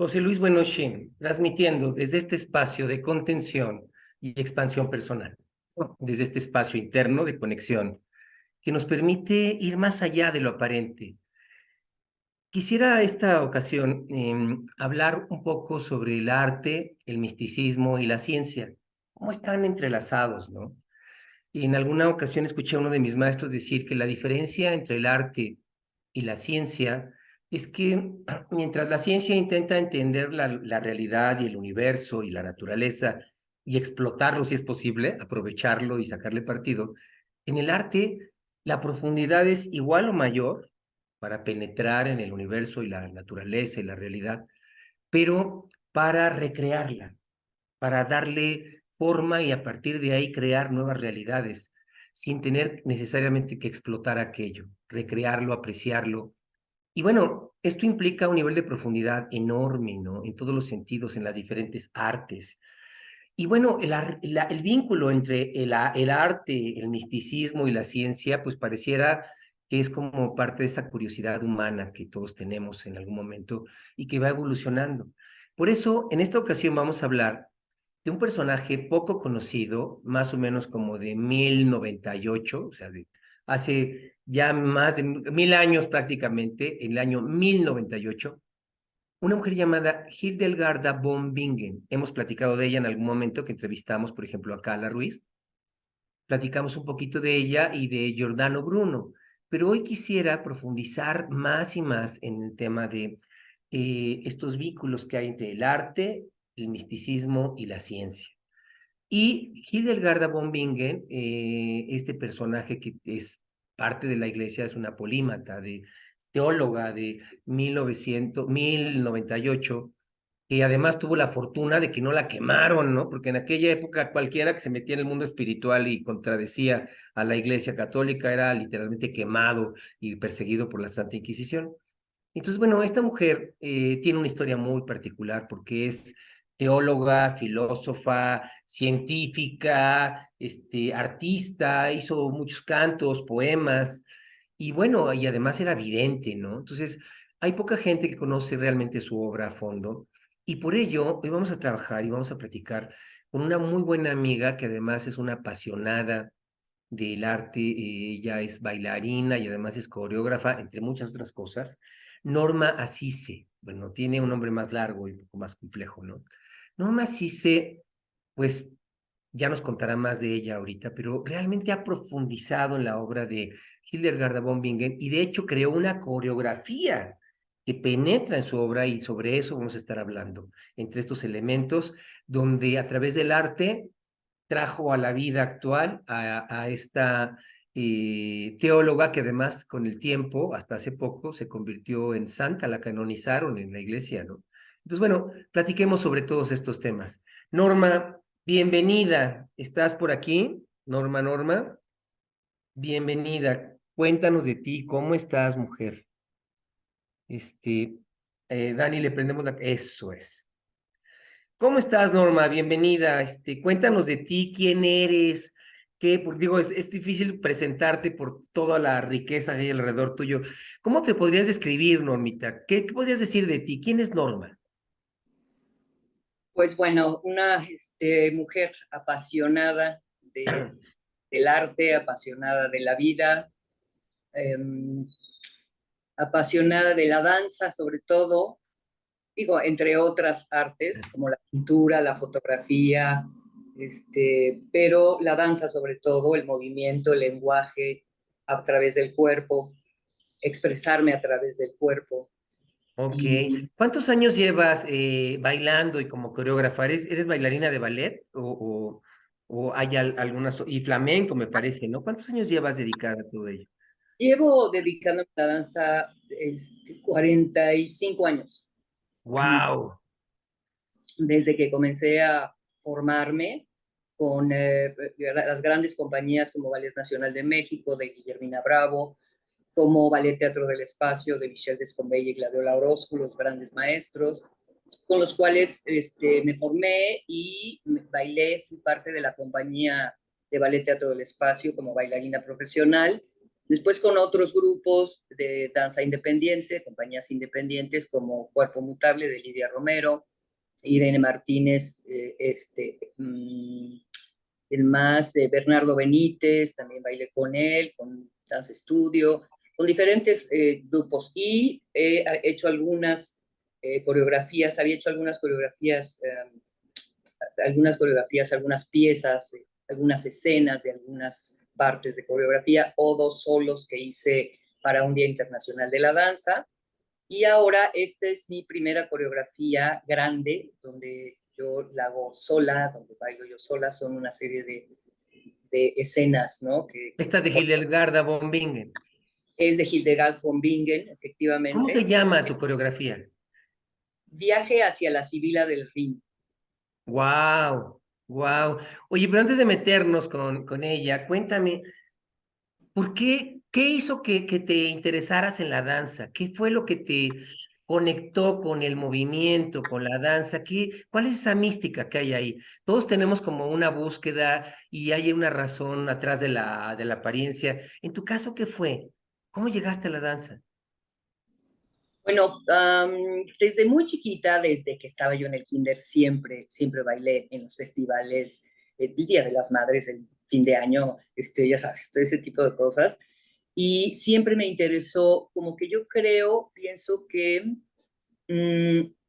José Luis Buenoche, transmitiendo desde este espacio de contención y expansión personal, desde este espacio interno de conexión que nos permite ir más allá de lo aparente. Quisiera esta ocasión hablar un poco sobre el arte, el misticismo y la ciencia, cómo están entrelazados, ¿no? Y en alguna ocasión escuché a uno de mis maestros decir que la diferencia entre el arte y la ciencia es que mientras la ciencia intenta entender la realidad y el universo y la naturaleza y explotarlo si es posible, aprovecharlo y sacarle partido, en el arte la profundidad es igual o mayor para penetrar en el universo y la naturaleza y la realidad, pero para recrearla, para darle forma y a partir de ahí crear nuevas realidades, sin tener necesariamente que explotar aquello, recrearlo, apreciarlo. Y bueno, esto implica un nivel de profundidad enorme, ¿no? En todos los sentidos, en las diferentes artes. Y bueno, el vínculo entre el arte, el misticismo y la ciencia, pues pareciera que es como parte de esa curiosidad humana que todos tenemos en algún momento y que va evolucionando. Por eso, en esta ocasión vamos a hablar de un personaje poco conocido, más o menos como de 1098, o sea, hace ya más de 1000 años prácticamente, en el año 1098, una mujer llamada Hildegarda von Bingen. Hemos platicado de ella en algún momento que entrevistamos, por ejemplo, a Carla Ruiz. Platicamos un poquito de ella y de Giordano Bruno, pero hoy quisiera profundizar más y más en el tema de estos vínculos que hay entre el arte, el misticismo y la ciencia. Y Hildegarda von Bingen, este personaje que es parte de la iglesia, es una polímata, teóloga de 1098, y además tuvo la fortuna de que no la quemaron, ¿no? Porque en aquella época cualquiera que se metía en el mundo espiritual y contradecía a la iglesia católica era literalmente quemado y perseguido por la Santa Inquisición. Entonces, bueno, esta mujer tiene una historia muy particular porque es teóloga, filósofa, científica, artista, hizo muchos cantos, poemas, y bueno, y además era vidente, ¿no? Entonces, hay poca gente que conoce realmente su obra a fondo, y por ello hoy vamos a trabajar y vamos a platicar con una muy buena amiga que además es una apasionada del arte, ella es bailarina y además es coreógrafa, entre muchas otras cosas. Norma Assise, bueno, tiene un nombre más largo y un poco más complejo, ¿no? Norma Assise, pues ya nos contará más de ella ahorita, pero realmente ha profundizado en la obra de Hildegard von Bingen y de hecho creó una coreografía que penetra en su obra y sobre eso vamos a estar hablando, entre estos elementos, donde a través del arte trajo a la vida actual a esta teóloga que además con el tiempo, hasta hace poco, se convirtió en santa, la canonizaron en la iglesia, ¿no? Entonces, bueno, platiquemos sobre todos estos temas. Norma, bienvenida. ¿Estás por aquí? Norma, bienvenida. Cuéntanos de ti, ¿cómo estás, mujer? Este, Dani, le prendemos la... Eso es. ¿Cómo estás, Norma? Bienvenida. Cuéntanos de ti, quién eres, digo, es difícil presentarte por toda la riqueza que hay alrededor tuyo. ¿Cómo te podrías describir, Normita? ¿Qué podrías decir de ti? ¿Quién es Norma? Pues bueno, una mujer apasionada del arte, apasionada de la vida, eh, apasionada de la danza sobre todo, digo, entre otras artes como la pintura, la fotografía, pero la danza sobre todo, el movimiento, el lenguaje a través del cuerpo, expresarme a través del cuerpo. Ok. Y ¿Cuántos años llevas bailando y como coreógrafa? ¿Eres bailarina de ballet o hay algunas, y flamenco me parece, ¿no? ¿Cuántos años llevas dedicada a todo ello? llevo dedicándome a la danza 45 años. ¡Wow! Desde que comencé a formarme con las grandes compañías como Ballet Nacional de México, de Guillermina Bravo, como Ballet Teatro del Espacio, de Michelle Descombella y Gladiola Orozco, los grandes maestros, con los cuales me formé y bailé, fui parte de la compañía de Ballet Teatro del Espacio como bailarina profesional Después con otros grupos de danza independiente, compañías independientes como Cuerpo Mutable de Lidia Romero, Irene Martínez, el más de Bernardo Benítez, también bailé con él, con Dance Studio, con diferentes grupos y he hecho algunas coreografías, había hecho algunas coreografías, algunas piezas, algunas escenas de algunas partes de coreografía o dos solos que hice para un Día Internacional de la Danza. Y ahora esta es mi primera coreografía grande, donde yo la hago sola, donde bailo yo sola, son una serie de escenas, ¿no? Esta de Hildegarda von Bingen. Es de Hildegard von Bingen, ¿Cómo se efectivamente. llama tu coreografía? Viaje hacia la Sibila del Rin. Wow, wow. Oye, pero antes de meternos con ella, cuéntame, ¿por qué, qué hizo que te interesaras en la danza? ¿Qué fue lo que te conectó con el movimiento, con la danza? ¿Cuál es esa mística que hay ahí? Todos tenemos como una búsqueda y hay una razón atrás de de la apariencia. En tu caso, ¿qué fue? ¿Cómo llegaste a la danza? Bueno, desde muy chiquita, desde que estaba yo en el kinder, siempre bailé en los festivales, el Día de las Madres, el fin de año, ya sabes, todo ese tipo de cosas. Y siempre me interesó, como que yo pienso que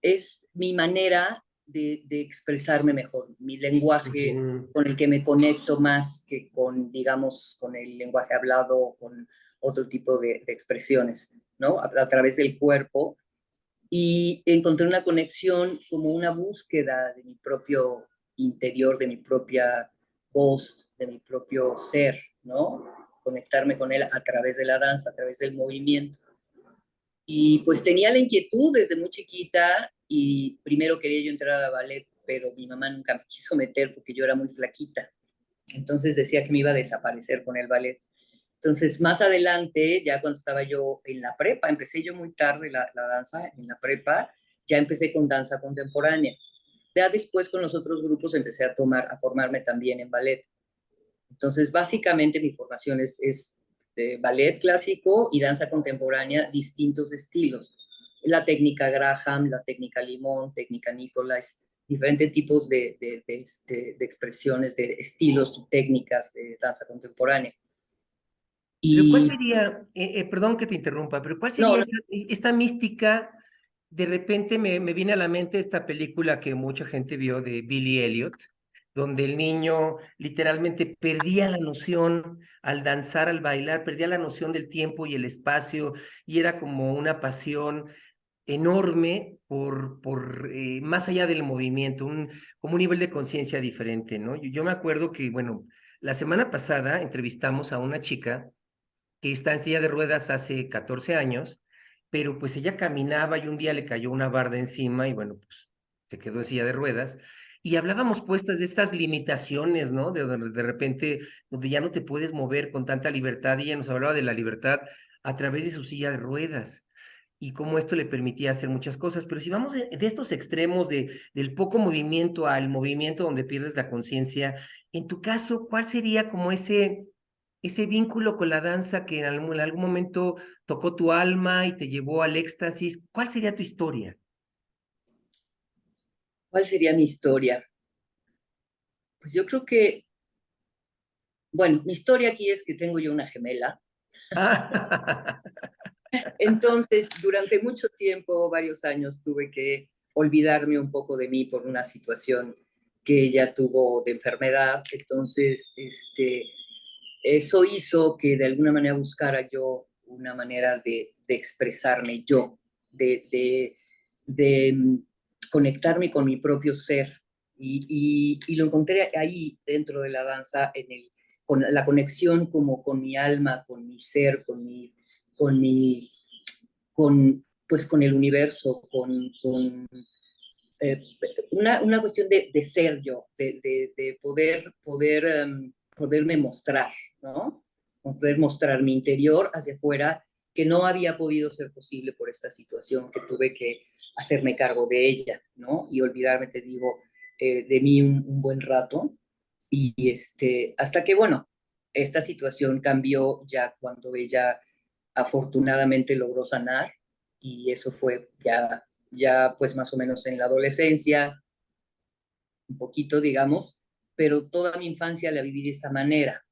es mi manera de expresarme mejor, mi lenguaje Ujú. con el que me conecto más que con, digamos, con el lenguaje hablado o con otro tipo de expresiones, ¿no? A través del cuerpo. Y encontré una conexión como una búsqueda de mi propio interior, de mi propia voz, de mi propio ser, ¿no? Conectarme con él a través de la danza, a través del movimiento. Y pues tenía la inquietud desde muy chiquita y primero quería yo entrar a ballet, pero mi mamá nunca me quiso meter porque yo era muy flaquita. Entonces decía que me iba a desaparecer con el ballet. Entonces, más adelante, ya cuando estaba yo en la prepa, empecé yo muy tarde la danza en la prepa, ya empecé con danza contemporánea. Ya después con los otros grupos empecé a formarme también en ballet. Entonces, básicamente mi formación es de ballet clásico y danza contemporánea, distintos estilos. La técnica Graham, la técnica Limón, técnica Nicolás, diferentes tipos de expresiones, de estilos y técnicas de danza contemporánea. Pero ¿cuál Y sería, perdón que te interrumpa, pero cuál no, sería no, esta mística? De repente me viene a la mente esta película que mucha gente vio de Billy Elliot, donde el niño literalmente perdía la noción al danzar, al bailar, perdía la noción del tiempo y el espacio, y era como una pasión enorme por más allá del movimiento, como un nivel de conciencia diferente, ¿no? Yo me acuerdo que, bueno, la semana pasada entrevistamos a una chica que está en silla de ruedas hace 14 años, pero pues ella caminaba y un día le cayó una barda encima y bueno, pues se quedó en silla de ruedas. Y hablábamos pues de estas limitaciones, ¿no? De donde de repente, donde ya no te puedes mover con tanta libertad y ella nos hablaba de la libertad a través de su silla de ruedas y cómo esto le permitía hacer muchas cosas. Pero si vamos de estos extremos del poco movimiento al movimiento donde pierdes la conciencia, en tu caso, ¿cuál sería como ese vínculo con la danza que en algún momento tocó tu alma y te llevó al éxtasis? ¿Cuál sería tu historia? ¿cuál sería mi historia? Pues yo creo que, bueno, mi historia aquí es que tengo yo una gemela. Ah, Entonces, durante mucho tiempo, varios años, tuve que olvidarme un poco de mí por una situación que ella tuvo de enfermedad. Entonces, eso hizo que de alguna manera buscara yo una manera de expresarme yo, de conectarme con mi propio ser. Y lo encontré ahí dentro de la danza, con la conexión como con mi alma, con mi ser, con mi, pues con el universo, eh, una cuestión de ser yo, de poderme mostrar, ¿no? Poder mostrar mi interior hacia afuera, que no había podido ser posible por esta situación, que tuve que hacerme cargo de ella, ¿no? Y olvidarme, te digo, de mí un buen rato. Y hasta que, bueno, esta situación cambió ya cuando ella afortunadamente logró sanar y eso fue ya pues más o menos en la adolescencia, un poquito digamos, pero toda mi infancia la viví de esa manera.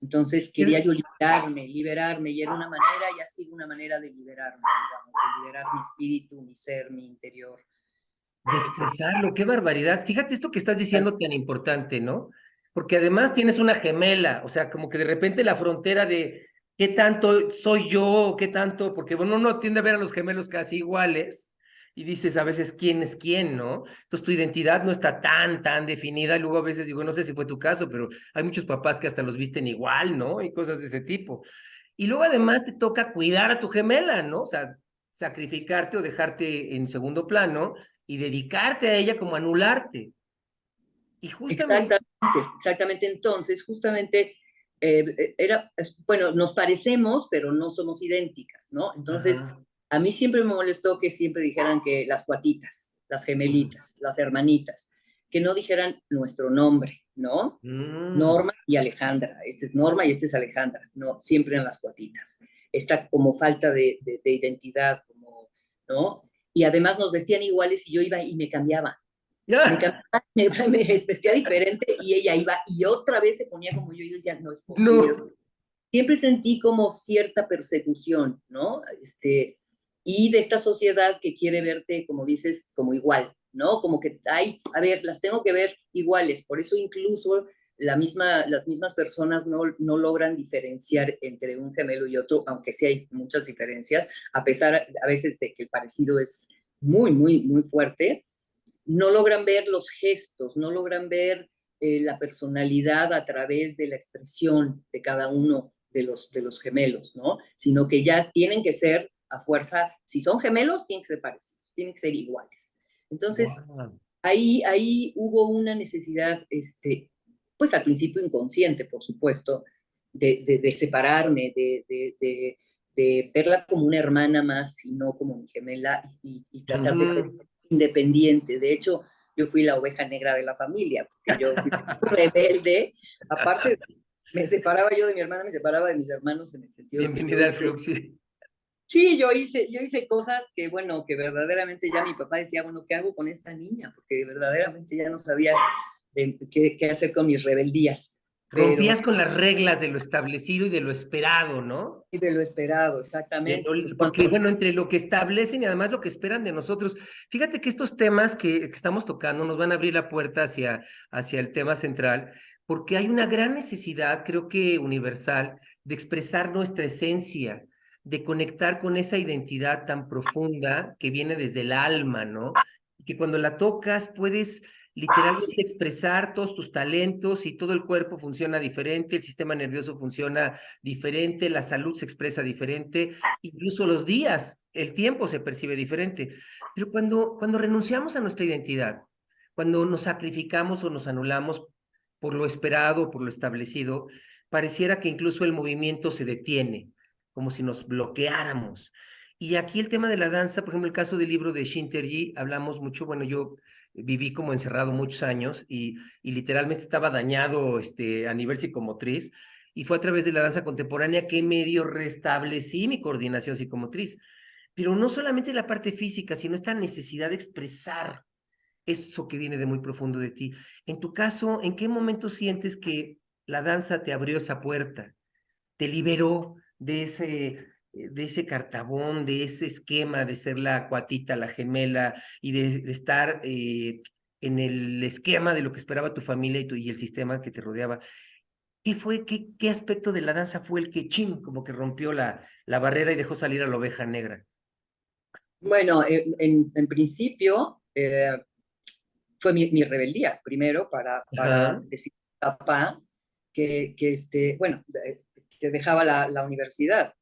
Entonces quería yo liberarme, y era una manera, y ha sido una manera de liberarme, digamos, de liberar mi espíritu, mi ser, mi interior. De expresarlo, qué barbaridad. Fíjate esto que estás diciendo tan importante, ¿no? Porque además tienes una gemela, o sea, como que de repente la frontera de qué tanto soy yo, qué tanto, porque bueno, uno tiende a ver a los gemelos casi iguales y dices a veces quién es quién, ¿no? Entonces tu identidad no está tan definida. Y luego a veces digo, no sé si fue tu caso, pero hay muchos papás que hasta los visten igual, ¿no? Y cosas de ese tipo. Y luego además te toca cuidar a tu gemela, ¿no? O sea, sacrificarte o dejarte en segundo plano y dedicarte a ella como anularte. Y justamente, Exactamente, exactamente. Entonces, justamente, bueno, nos parecemos, pero no somos idénticas, ¿no? Entonces, ajá, a mí siempre me molestó que siempre dijeran que las cuatitas, las gemelitas, las hermanitas, que no dijeran nuestro nombre, ¿no? mm, Norma y Alejandra. Esta es Norma y esta es Alejandra. No, siempre en las cuatitas. Esta como falta de identidad, como, ¿no? Y además nos vestían iguales y yo iba y me cambiaba. Me, ya, cambiaba, me vestía diferente y ella iba y otra vez se ponía como yo y yo decía, no es posible. O sea, no, siempre sentí como cierta persecución, ¿no? Y de esta sociedad que quiere verte, como dices, como igual, ¿no? Como que, ay, a ver, las tengo que ver iguales. Por eso incluso las mismas personas no logran diferenciar entre un gemelo y otro, aunque sí hay muchas diferencias, a pesar a veces de que el parecido es muy fuerte, no logran ver los gestos, no logran ver la personalidad a través de la expresión de cada uno de los gemelos, ¿no? Sino que ya tienen que ser a fuerza, si son gemelos, tienen que ser parecidos, tienen que ser iguales. Entonces, wow. ahí hubo una necesidad, pues al principio inconsciente, por supuesto, de separarme, de verla como una hermana más y no como mi gemela y tratar de ser Ujú. independiente. De hecho, yo fui la oveja negra de la familia, porque yo fui rebelde. Aparte, me separaba yo de mi hermana, me separaba de mis hermanos en el sentido que yo Bienvenida al hice. club, sí. Sí, yo hice cosas que, bueno, que verdaderamente ya mi papá decía, bueno, ¿qué hago con esta niña? Porque verdaderamente ya no sabía qué hacer con mis rebeldías. Pero Rompías con las reglas de lo establecido y de lo esperado, ¿no? y de lo esperado, exactamente. Entonces, Porque, bueno, entre lo que establecen y además lo que esperan de nosotros, fíjate que estos temas que estamos tocando nos van a abrir la puerta hacia el tema central, porque hay una gran necesidad, creo que universal, de expresar nuestra esencia, de conectar con esa identidad tan profunda que viene desde el alma, ¿no? Y que cuando la tocas puedes literalmente expresar todos tus talentos y todo el cuerpo funciona diferente, el sistema nervioso funciona diferente, la salud se expresa diferente, incluso los días, el tiempo se percibe diferente. Pero cuando renunciamos a nuestra identidad, cuando nos sacrificamos o nos anulamos por lo esperado, por lo establecido, pareciera que incluso el movimiento se detiene, como si nos bloqueáramos. Y aquí el tema de la danza, por ejemplo, el caso del libro de Shinterji, hablamos mucho, bueno, yo viví como encerrado muchos años y literalmente estaba dañado a nivel psicomotriz y fue a través de la danza contemporánea que medio restablecí mi coordinación psicomotriz. Pero no solamente la parte física, sino esta necesidad de expresar eso que viene de muy profundo de ti. En tu caso, ¿en qué momento sientes que la danza te abrió esa puerta, te liberó de ese cartabón, de ese esquema de ser la cuatita, la gemela y de estar en el esquema de lo que esperaba tu familia y el sistema que te rodeaba? ¿Qué aspecto de la danza fue el que, ching, como que rompió la barrera y dejó salir a la oveja negra? bueno, en principio fue mi rebeldía, primero para Ajá. decir a papá bueno, que dejaba la universidad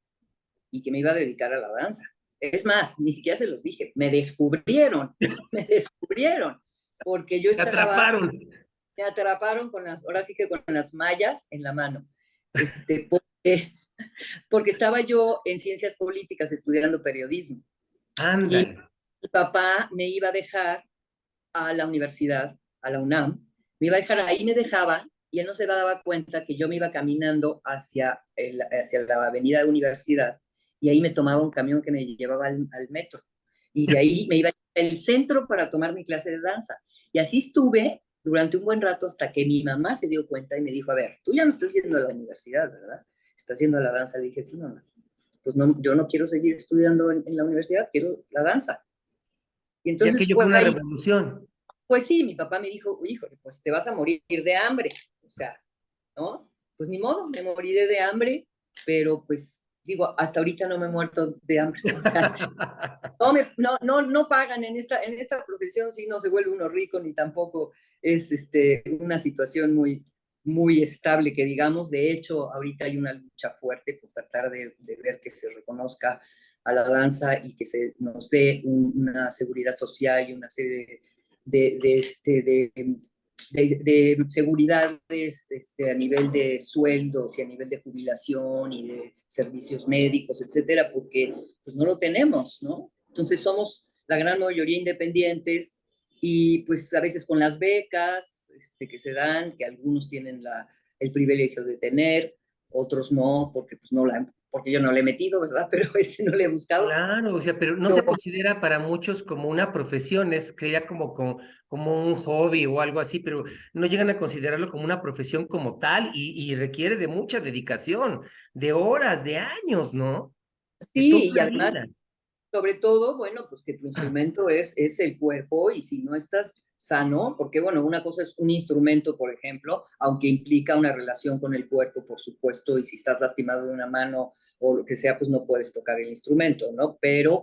y que me iba a dedicar a la danza. Es más, ni siquiera se los dije, me descubrieron, me descubrieron, porque yo Te estaba, atraparon. me atraparon ahora sí que con las mallas en la mano, porque estaba yo en ciencias políticas estudiando periodismo y Ándale. mi papá me iba a dejar a la universidad, a la UNAM, me iba a dejar ahí, me dejaba y él no se daba cuenta que yo me iba caminando hacia la avenida de Universidad, y ahí me tomaba un camión que me llevaba al metro, y de ahí me iba al centro para tomar mi clase de danza. Y así estuve durante un buen rato hasta que mi mamá se dio cuenta y me dijo, a ver, tú ya no estás yendo a la universidad, ¿verdad? Estás haciendo la danza. Le dije, sí, mamá, pues no, yo no quiero seguir estudiando en la universidad, quiero la danza. Y Y entonces aquello fue fue una ahí, revolución. pues sí, mi papá me dijo, híjole, pues te vas a morir de hambre, o sea, ¿no? Pues ni modo, me moriré de hambre, pero pues digo, hasta ahorita no me he muerto de hambre, o sea, no pagan en esta profesión, si no se vuelve uno rico, ni tampoco es una situación muy estable, que digamos. De hecho, ahorita hay una lucha fuerte por tratar de ver que se reconozca a la danza y que se nos dé una seguridad social y una serie de seguridades a nivel de sueldos y a nivel de jubilación y de servicios médicos, etcétera, porque pues no lo tenemos, ¿no? Entonces somos la gran mayoría independientes, y pues a veces con las becas que se dan, que algunos tienen el privilegio de tener, otros no, porque pues porque yo no le he metido, ¿verdad? Pero no le he buscado. Claro, o sea, pero no Pero se considera para muchos como una profesión, sería como un hobby o algo así, pero no llegan a considerarlo como una profesión como tal y requiere de mucha dedicación, de horas, de años, ¿no? De toda sí, y una además, vida. sobre todo, bueno, pues que tu instrumento es el cuerpo, y si no estás sano, porque bueno, una cosa es un instrumento, por ejemplo, aunque implica una relación con el cuerpo, por supuesto, y si estás lastimado de una mano o lo que sea, pues no puedes tocar el instrumento, ¿no? Pero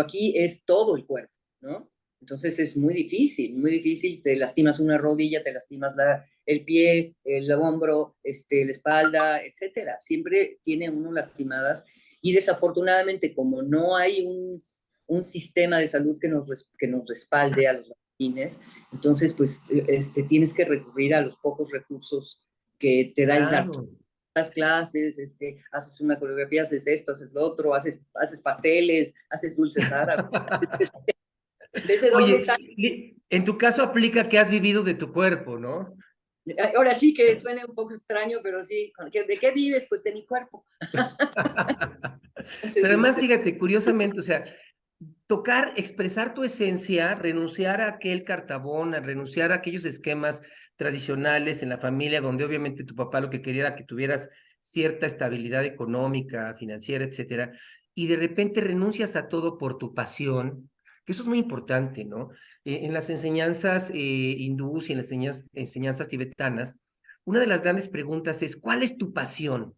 aquí es todo el cuerpo, ¿no? Entonces es muy difícil, te lastimas una rodilla, te lastimas el pie, el hombro, la espalda, etcétera. Siempre tiene uno lastimadas, y desafortunadamente, como no hay un sistema de salud que nos respalde a los bailarines, entonces pues tienes que recurrir a los pocos recursos que te da el arte. Claro. Las clases, haces una coreografía, haces esto, haces lo otro, haces pasteles, haces dulces árabes, ves de dónde Oye, sale. en tu caso aplica que has vivido de tu cuerpo, ¿no? Ahora sí que suena un poco extraño, pero sí, ¿de qué vives? Pues de mi cuerpo. Pero Entonces, además, fíjate, curiosamente, o sea, tocar, expresar tu esencia, renunciar a aquel cartabón, a renunciar a aquellos esquemas tradicionales en la familia, donde obviamente tu papá lo que quería era que tuvieras cierta estabilidad económica, financiera, etcétera, y de repente renuncias a todo por tu pasión, que eso es muy importante, ¿no? En las enseñanzas hindús y en las enseñanzas tibetanas, una de las grandes preguntas es, ¿cuál es tu pasión?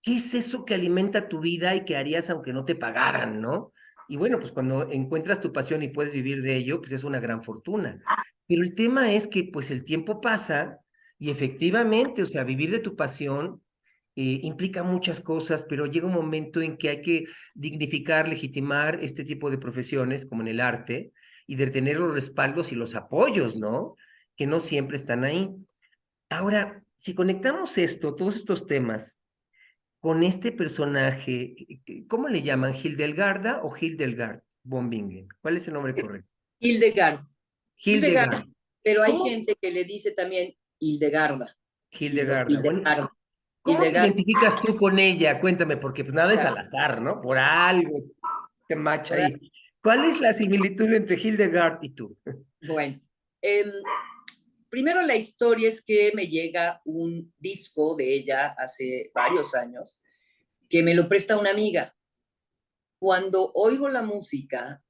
¿Qué es eso que alimenta tu vida y que harías aunque no te pagaran, ¿no? Y bueno, pues cuando encuentras tu pasión y puedes vivir de ello, pues es una gran fortuna. Pero el tema es que pues el tiempo pasa y efectivamente, o sea, vivir de tu pasión implica muchas cosas, pero llega un momento en que hay que dignificar, legitimar este tipo de profesiones, como en el arte, y de tener los respaldos y los apoyos, ¿no? Que no siempre están ahí. Ahora, si conectamos esto, todos estos temas, con este personaje, ¿cómo le llaman? ¿Hildegarda o Hildegard von Bingen? ¿Cuál es el nombre correcto? Hildegard, Hildegard, Hildegard. pero hay ¿Cómo? gente que le dice también Hildegarda, Hildegarda. Bueno, Hildegarda, ¿cómo te Hildegard. identificas tú con ella? Cuéntame, porque pues nada es al azar, ¿no? Por algo te macha Ahora, ahí. ¿Cuál es la similitud entre Hildegard y tú? bueno, em, primero la historia es que me llega un disco de ella hace varios años, que me lo presta una amiga. Cuando oigo la música,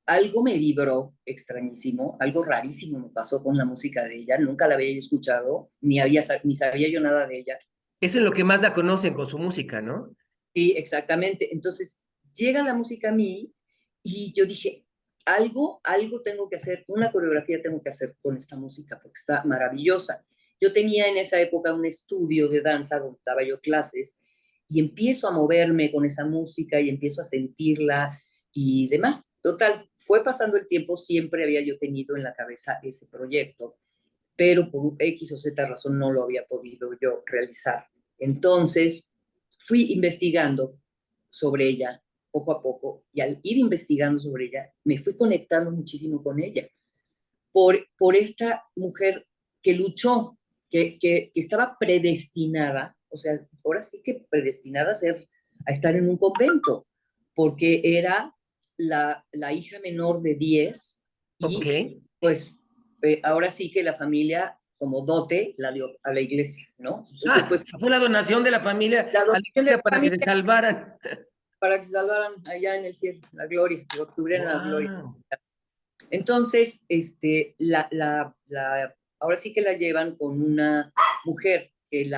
algo me vibró extrañísimo, algo rarísimo me pasó con la música de ella. Nunca la había yo escuchado, ni sabía yo nada de ella. Es en lo que más la conocen con su música, ¿no? Sí, exactamente. Entonces llega la música a mí, y yo dije, algo tengo que hacer, una coreografía tengo que hacer con esta música porque está maravillosa. Yo tenía en esa época un estudio de danza donde daba yo clases, y empiezo a moverme con esa música y empiezo a sentirla y demás. Total, fue pasando el tiempo, siempre había yo tenido en la cabeza ese proyecto, pero por X o Z razón no lo había podido yo realizar. Entonces, fui investigando sobre ella poco a poco, y al ir investigando sobre ella, me fui conectando muchísimo con ella, por esta mujer que luchó. que estaba predestinada, o sea, ahora sí que predestinada a estar en un convento, porque era la hija menor de 10 Ok. y pues ahora sí que la familia como dote la dio a la iglesia, ¿no? Entonces, Ah, pues fue la donación de la familia la a la donación de iglesia la para que se familia salvaran. para que se salvaran allá en el cielo, la gloria, que obtuvieran la gloria. Wow. Entonces, ahora sí que la llevan con una mujer que le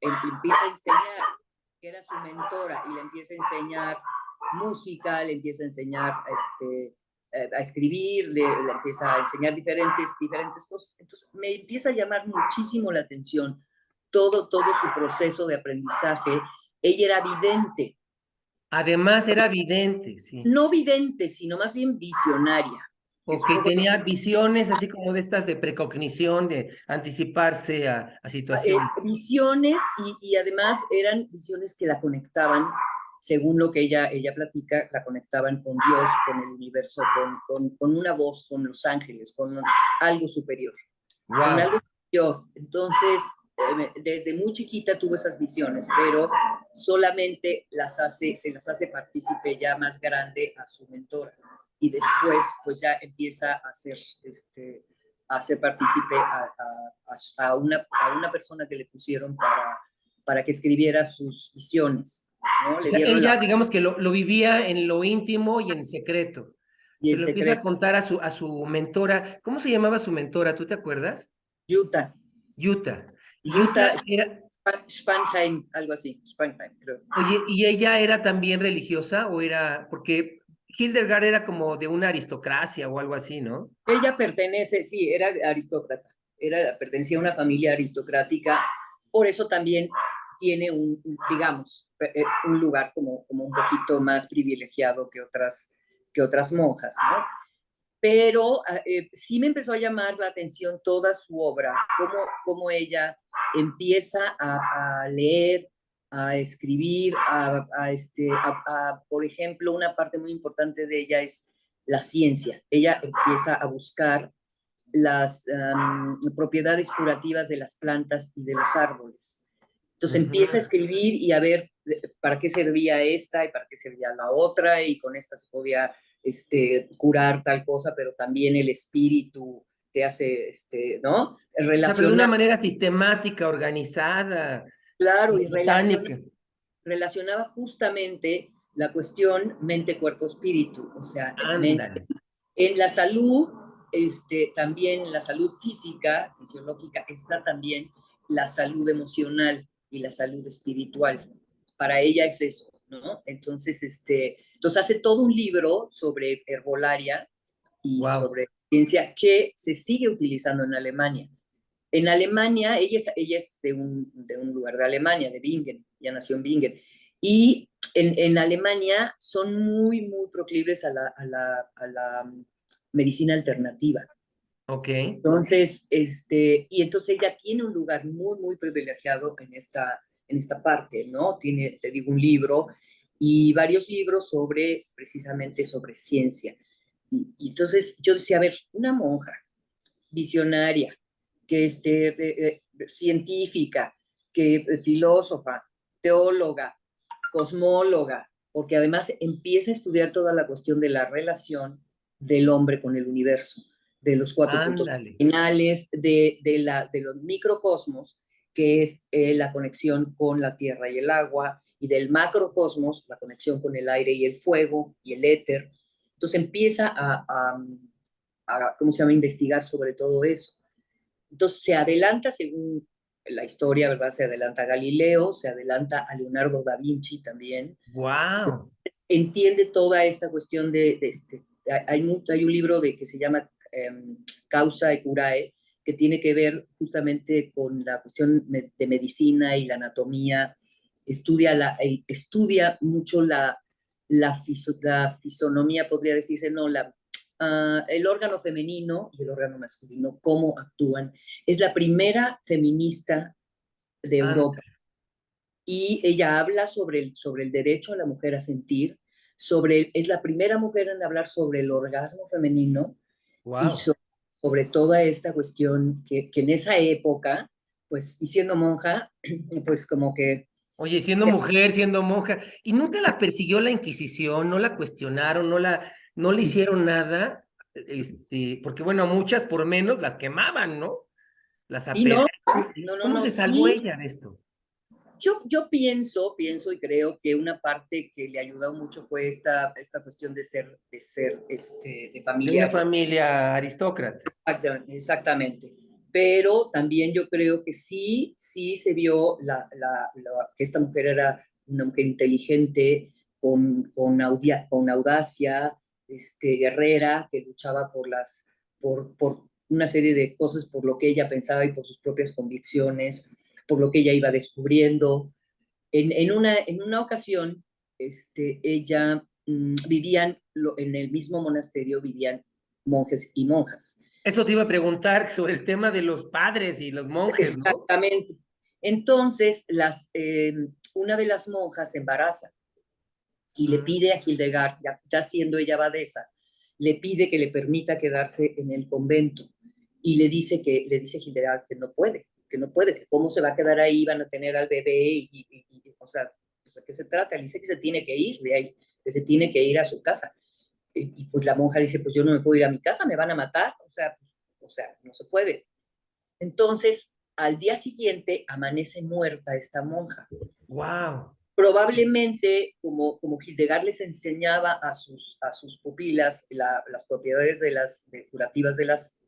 empieza a enseñar, que era su mentora, y le empieza a enseñar música, le empieza a enseñar a escribir, le empieza a enseñar diferentes cosas. Entonces, me empieza a llamar muchísimo la atención todo su proceso de aprendizaje. Ella era vidente, Además era vidente, sí. no vidente, sino más bien visionaria, que Ok, supongo tenía visiones así como de estas de precognición, de anticiparse a situaciones. visiones y además eran visiones que la conectaban, según lo que ella platica, la conectaban con Dios, con el universo, con una voz, con los ángeles, algo superior, con Wow. algo superior. Entonces, desde muy chiquita tuvo esas visiones, pero solamente se las hace partícipe ya más grande a su mentora. Y después, pues ya empieza a ser partícipe a una persona que le pusieron para que escribiera sus visiones, ¿no? O Le sea, dieron ella, digamos que lo vivía en lo íntimo y en secreto. y Se el lo empieza a secreto. contar a su mentora. ¿Cómo se llamaba su mentora? ¿Tú te acuerdas? Utah, Yuta. Yuta Utah, era, Spanheim, algo así, Spanheim, creo. oye, ¿y ella era también religiosa o era, porque Hildegard era como de una aristocracia o algo así, ¿no? Ella pertenece, sí, era aristócrata, pertenecía a una familia aristocrática, por eso también tiene digamos, un lugar como un poquito más privilegiado que otras monjas, ¿no? Pero sí me empezó a llamar la atención toda su obra, cómo ella empieza a leer, a escribir, por ejemplo, una parte muy importante de ella es la ciencia. Ella empieza a buscar las propiedades curativas de las plantas y de los árboles. Entonces empieza a Ujú. escribir y a ver para qué servía esta y para qué servía la otra, y con esta se podía curar tal cosa, pero también el espíritu te hace, ¿no? O sea, pero de una Relacionar, manera sistemática, organizada, claro, y botánica. relacionaba justamente la cuestión mente, cuerpo, espíritu, o sea, Ándale. en la salud, también en la salud física, fisiológica, está también la salud emocional y la salud espiritual. Para ella es eso, ¿no? Entonces hace todo un libro sobre herbolaria y Wow. sobre ciencia que se sigue utilizando en Alemania. En Alemania, ella es de un lugar de Alemania, de Bingen, ya nació en Bingen, y en Alemania son muy proclives a la medicina alternativa. Ok. Entonces, y entonces ella tiene un lugar muy privilegiado en esta parte, ¿no? Tiene, te digo, un libro y varios libros precisamente sobre ciencia. Y entonces yo decía, a ver, una monja visionaria, que científica, que filósofa, teóloga, cosmóloga, porque además empieza a estudiar toda la cuestión de la relación del hombre con el universo, de los cuatro puntos Ándale. finales, de los microcosmos, que es la conexión con la tierra y el agua, y del macrocosmos, la conexión con el aire y el fuego y el éter. Entonces empieza ¿cómo se llama?, investigar sobre todo eso. Entonces se adelanta, según la historia, ¿verdad? Se adelanta a Galileo, se adelanta a Leonardo da Vinci también. Wow. Entiende toda esta cuestión hay un libro que se llama Causa e Curae, que tiene que ver justamente con la cuestión de medicina y la anatomía. Estudia mucho la fisonomía, podría decirse, no, el órgano femenino y el órgano masculino, cómo actúan. Es la primera feminista de Europa Ándale. y ella habla sobre el derecho a la mujer a sentir, es la primera mujer en hablar sobre el orgasmo femenino y Wow. sobre toda esta cuestión que en esa época pues, y siendo monja, pues como que, Oye, siendo mujer, siendo monja, y nunca la persiguió la Inquisición, no la cuestionaron, no le hicieron nada, porque bueno, a muchas por menos las quemaban, ¿no? Las sí, no, apedreaban. no, no, ¿Cómo no, se salvó sí. ella de esto? Yo pienso y creo que una parte que le ayudó mucho fue esta cuestión de De una familia. familia aristócrata. Exactamente. Pero también yo creo que sí se vio que esta mujer era una mujer inteligente, con audacia, guerrera, que luchaba por una serie de cosas, por lo que ella pensaba y por sus propias convicciones, por lo que ella iba descubriendo. En una ocasión, ella en el mismo monasterio, vivían monjes y monjas. Eso te iba a preguntar sobre el tema de los padres y los monjes, ¿no? Exactamente. Entonces, una de las monjas se embaraza y le Mm. pide a Hildegard, ya siendo ella abadesa, le pide que le permita quedarse en el convento y le dice Hildegard que no puede, que cómo se va a quedar ahí, van a tener al bebé o sea, pues, ¿a qué se trata? Le dice que se tiene que ir de ahí, que se tiene que ir a su casa. Y pues la monja dice, pues yo no me puedo ir a mi casa, me van a matar, o sea, no se puede. Entonces, al día siguiente amanece muerta esta monja. Wow. Probablemente, como Hildegard les enseñaba a sus pupilas las propiedades curativas de las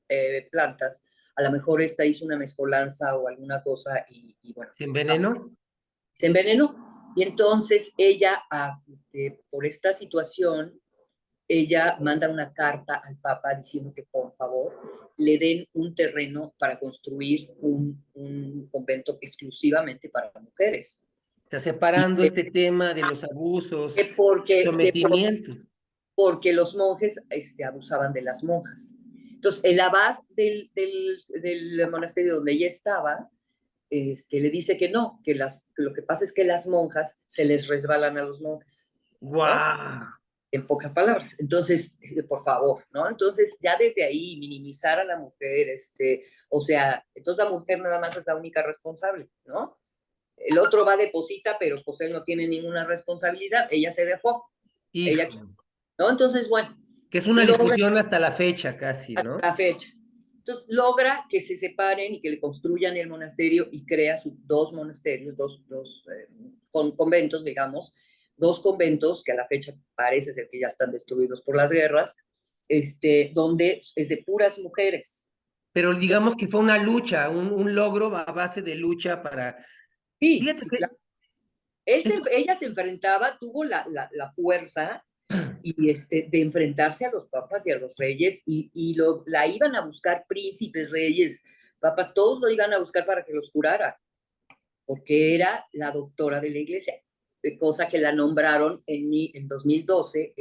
plantas, a lo mejor esta hizo una mezcolanza o alguna cosa y bueno, ¿Se envenenó? se envenenó. Y entonces ella, por esta situación, ella manda una carta al Papa diciendo que por favor le den un terreno para construir un convento exclusivamente para mujeres. O sea, Y separando este tema de los abusos, que porque, que por- sometimiento. porque los monjes abusaban de las monjas. Entonces, el abad del monasterio donde ella estaba le dice que no, que lo que pasa es que las monjas se les resbalan a los monjes, ¿no? Wow. En pocas palabras. Entonces, por favor, ¿no? Entonces, ya desde ahí, minimizar a la mujer, o sea, entonces la mujer nada más es la única responsable, ¿no? El otro va, deposita, pero pues él no tiene ninguna responsabilidad, ella se dejó, ella, Hijo. ¿no? Entonces, bueno, Que es una logra discusión hasta la fecha casi, hasta ¿no? la fecha. Entonces, logra que se separen y que le construyan el monasterio y crea sus dos monasterios, conventos, digamos, dos conventos que a la fecha parece ser que ya están destruidos por las guerras, donde es de puras mujeres. Pero digamos que fue una lucha, un logro a base de lucha para... Sí, Fíjate sí, que claro. esto... Ella se enfrentaba, tuvo la fuerza de enfrentarse a los papas y a los reyes la iban a buscar príncipes, reyes, papas, todos lo iban a buscar para que los curara, porque era la doctora de la iglesia, cosa que la nombraron en 2012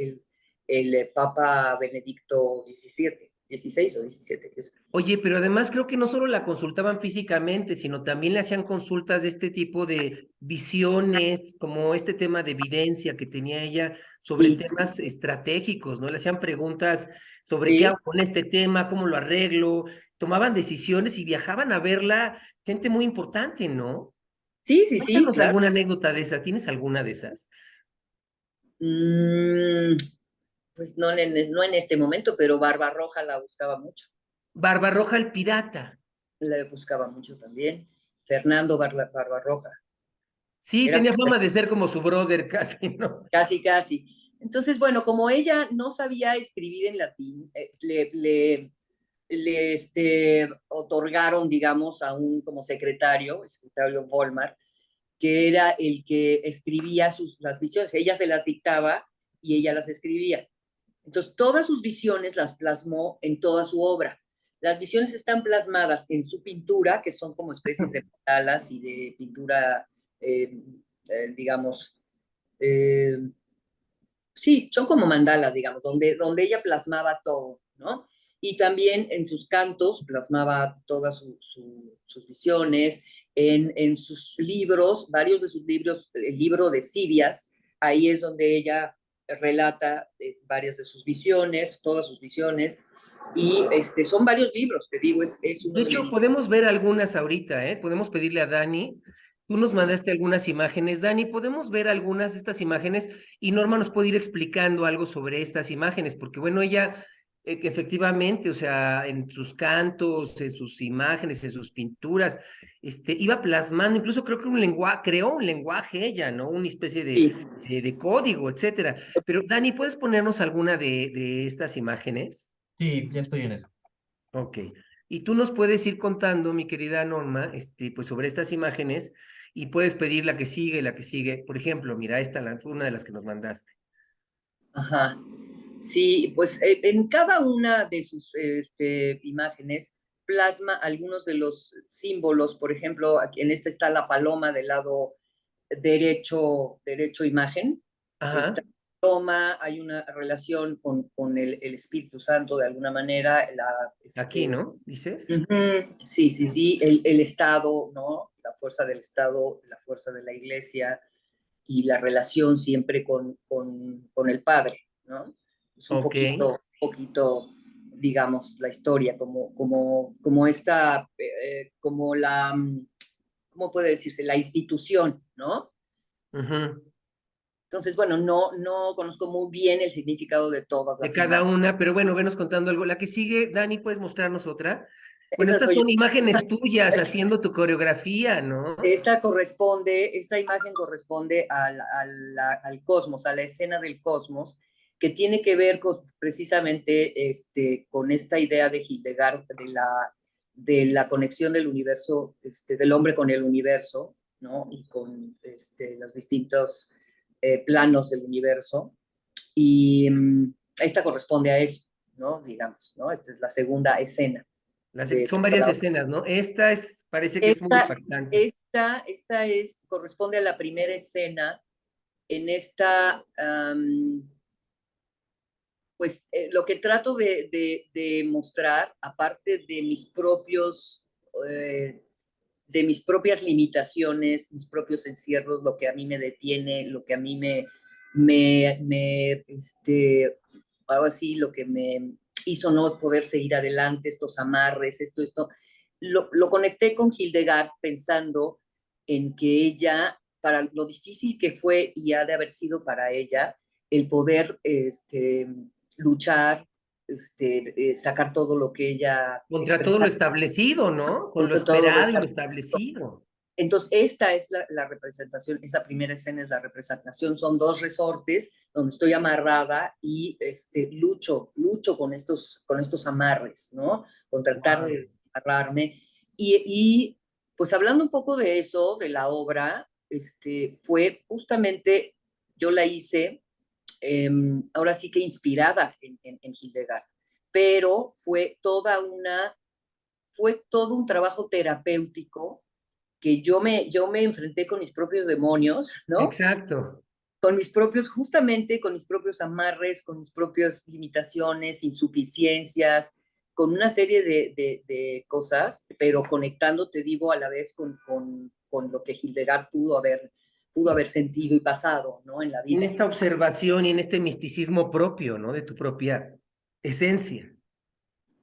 el Papa Benedicto XVII, 16 o 17, que es. Oye, pero además creo que no solo la consultaban físicamente, sino también le hacían consultas de este tipo de visiones, como este tema de evidencia que tenía ella sobre Sí, temas estratégicos, ¿no? Le hacían preguntas sobre qué sí, hago con este tema, cómo lo arreglo, tomaban decisiones y viajaban a verla gente muy importante, ¿no? sí, sí, sí, Cuéntanos claro. alguna anécdota de esas, ¿tienes alguna de esas? Mm, pues no en este momento, pero Barbarroja la buscaba mucho. Barbarroja el pirata. La buscaba mucho también. Fernando Barbarroja. Sí, Era tenía fama de ser como su brother casi, ¿no? casi, casi. Entonces, bueno, como ella no sabía escribir en latín, le otorgaron, digamos, a un como secretario, el secretario Volmar, que era el que escribía las visiones. Ella se las dictaba y ella las escribía. Entonces, todas sus visiones las plasmó en toda su obra. Las visiones están plasmadas en su pintura, que son como especies de mandalas y de pintura, digamos, eh, sí, son como mandalas, digamos, donde ella plasmaba todo, ¿no? Y también en sus cantos plasmaba todas sus visiones, en sus libros, varios de sus libros, el libro de Sibias, ahí es donde ella relata varias de sus visiones, todas sus visiones, y son varios libros, te digo, es uno De de hecho, mis... podemos ver algunas ahorita, ¿eh? Podemos pedirle a Dani. Tú nos mandaste algunas imágenes. Dani, podemos ver algunas de estas imágenes y Norma nos puede ir explicando algo sobre estas imágenes, porque bueno, ella que efectivamente, o sea, en sus cantos, en sus imágenes, en sus pinturas, iba plasmando, incluso creo que un lenguaje, creó un lenguaje ella, ¿no? Una especie Sí. de código, etcétera. Pero Dani, ¿puedes ponernos alguna de estas imágenes? Sí, ya estoy en eso. Ok. Y tú nos puedes ir contando, mi querida Norma, pues sobre estas imágenes y puedes pedir la que sigue, la que sigue. Por ejemplo, mira, esta fue una de las que nos mandaste. Ajá. Sí, pues en cada una de sus imágenes plasma algunos de los símbolos. Por ejemplo, aquí en esta está la paloma del lado derecho imagen. Esta Ajá. paloma, hay una relación con el Espíritu Santo de alguna manera. Aquí, ¿no? ¿Dices? Sí, sí, Sí. sí, el Estado, ¿no? La fuerza del Estado, la fuerza de la Iglesia y la relación siempre con el Padre, ¿no? Es Ok. poquito, digamos, la historia, como esta, como la, ¿cómo puede decirse? La institución, ¿no? Ujú. Entonces, bueno, no conozco muy bien el significado de todas De las cada imágenes. una, pero bueno, venos contando algo. La que sigue, Dani, ¿puedes mostrarnos otra? Bueno, Esa estas soy son yo. imágenes tuyas haciendo tu coreografía, ¿no? Esta imagen corresponde al cosmos, a la escena del cosmos, que tiene que ver precisamente con esta idea de Hildegard de la conexión del universo, del hombre con el universo, ¿no? Y con los distintos planos del universo. Y esta corresponde a eso, ¿no? Digamos, ¿no? Esta es la segunda escena de Son toda varias la obra. escenas, ¿no? Parece que es muy Esta, impactante. corresponde a la primera escena en esta, pues lo que trato de mostrar, aparte de mis propias limitaciones, mis propios encierros, lo que a mí me detiene, lo que a mí ahora sí, lo que me hizo no poder seguir adelante, estos amarres, esto, lo conecté con Hildegard pensando en que ella, para lo difícil que fue y ha de haber sido para ella, el poder luchar, sacar todo lo que ella Contra todo lo expresaba, establecido, ¿no? Con lo todo lo esperado y lo está. establecido. Entonces, esta es la representación, esa primera escena es la representación, son dos resortes donde estoy amarrada y lucho con estos amarres, ¿no? Con tratar Wow. de amarrarme. Y pues hablando un poco de eso, de la obra, fue justamente, yo la hice, ahora sí que inspirada en Hildegard, pero fue todo un trabajo terapéutico que yo me enfrenté con mis propios demonios, ¿no? Exacto. Justamente con mis propios amarres, con mis propias limitaciones, insuficiencias, con una serie de cosas, pero conectando, te digo, a la vez con lo que Hildegard pudo haber sentido y pasado, ¿no? En la En vida. esta observación y en este misticismo propio, ¿no? De tu propia esencia.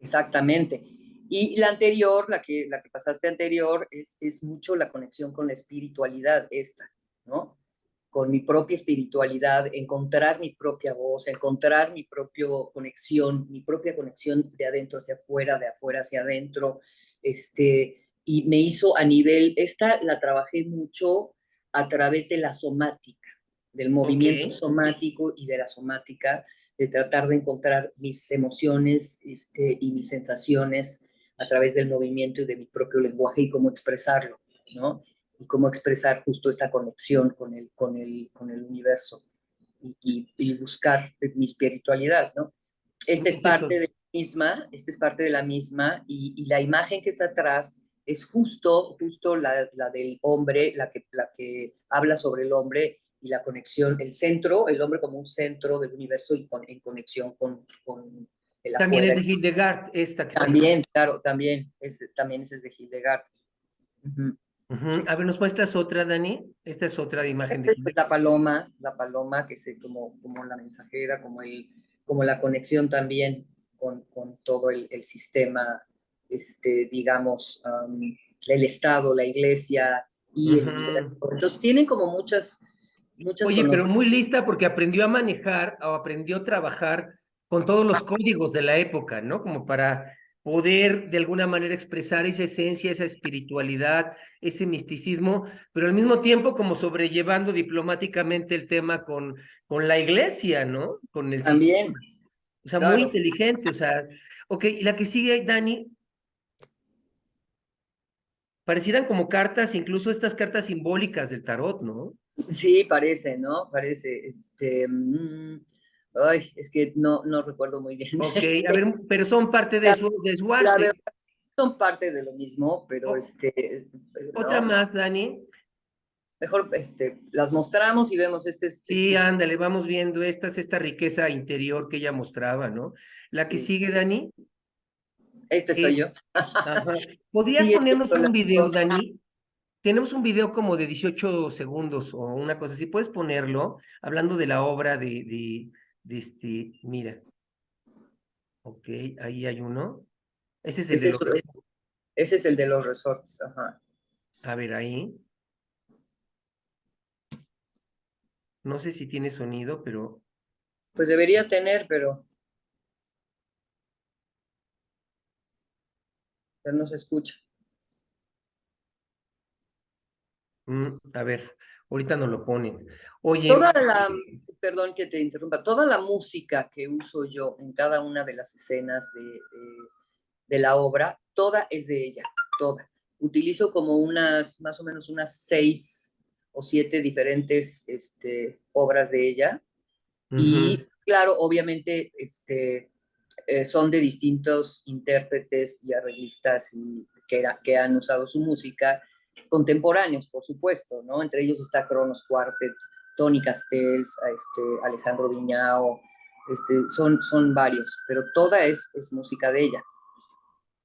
Exactamente. Y la anterior, la que pasaste anterior, es mucho la conexión con la espiritualidad, ¿no? Con mi propia espiritualidad, encontrar mi propia voz, encontrar mi propia conexión de adentro hacia afuera, de afuera hacia adentro. Y me hizo esta la trabajé mucho a través de la somática, del Ok. movimiento somático y de la somática, de tratar de encontrar mis emociones y mis sensaciones a través del movimiento y de mi propio lenguaje y cómo expresarlo, ¿no? Y cómo expresar justo esta conexión con el universo y buscar mi espiritualidad, ¿no? Eso. Esta es parte de la misma y la imagen que está atrás es justo la del hombre, la que habla sobre el hombre y la conexión, el centro, el hombre como un centro del universo y en conexión con el También es afuera. de Hildegard, esta que está aquí. También, claro, también ese es de Hildegard. Uh -huh. Ujú. A ver, ¿nos muestras otra, Dani? Esta es otra imagen de... Esta es la paloma que es como la mensajera, como la conexión también con todo el sistema, digamos, el Estado, la iglesia y el universo. Ujú. Entonces tienen como muchas Oye, pero connotaciones muy lista porque aprendió a manejar o aprendió a trabajar con todos los códigos de la época, ¿no? Como para poder de alguna manera expresar esa esencia, esa espiritualidad, ese misticismo, pero al mismo tiempo como sobrellevando diplomáticamente el tema con la iglesia, ¿no? Con el sistema. también, O sea, muy claro. inteligente, o sea, ok, y la que sigue, Dani, parecieran como cartas, incluso estas cartas simbólicas del tarot, ¿no? Sí, parece, ¿no? Parece, ay, es que no recuerdo muy bien. Ok, a ver, pero son parte de su La arte. verdad, son parte de lo mismo, pero Otra ¿no? más, Dani. Mejor las mostramos y vemos Sí, ándale, vamos viendo esta riqueza interior que ella mostraba, ¿no? La que sí, sigue, Dani. este soy eh, yo. ajá. ¿Podrías Sí, ponernos son un las video, dos. Dani? Tenemos un video como de 18 segundos o una cosa así. ¿Puedes ponerlo? Hablando de la obra mira, ok, ahí hay uno. Ese es el de Ese los, ese es el de los resorts, ajá. a ver, ahí. No sé si tiene sonido, pero Pues debería tener, pero no se escucha. a ver, ahorita nos lo ponen. Oye, Toda la, perdón que te interrumpa, toda la música que uso yo en cada una de las escenas de la obra, toda es de ella, toda. Utilizo como más o menos unas 6 o 7 diferentes obras de ella. ujú, Y claro, obviamente son de distintos intérpretes y arreglistas que han usado su música, contemporáneos, por supuesto, ¿no? Entre ellos está Kronos Quartet, Tony Castells, Alejandro Viñao, son varios, pero toda es música de ella.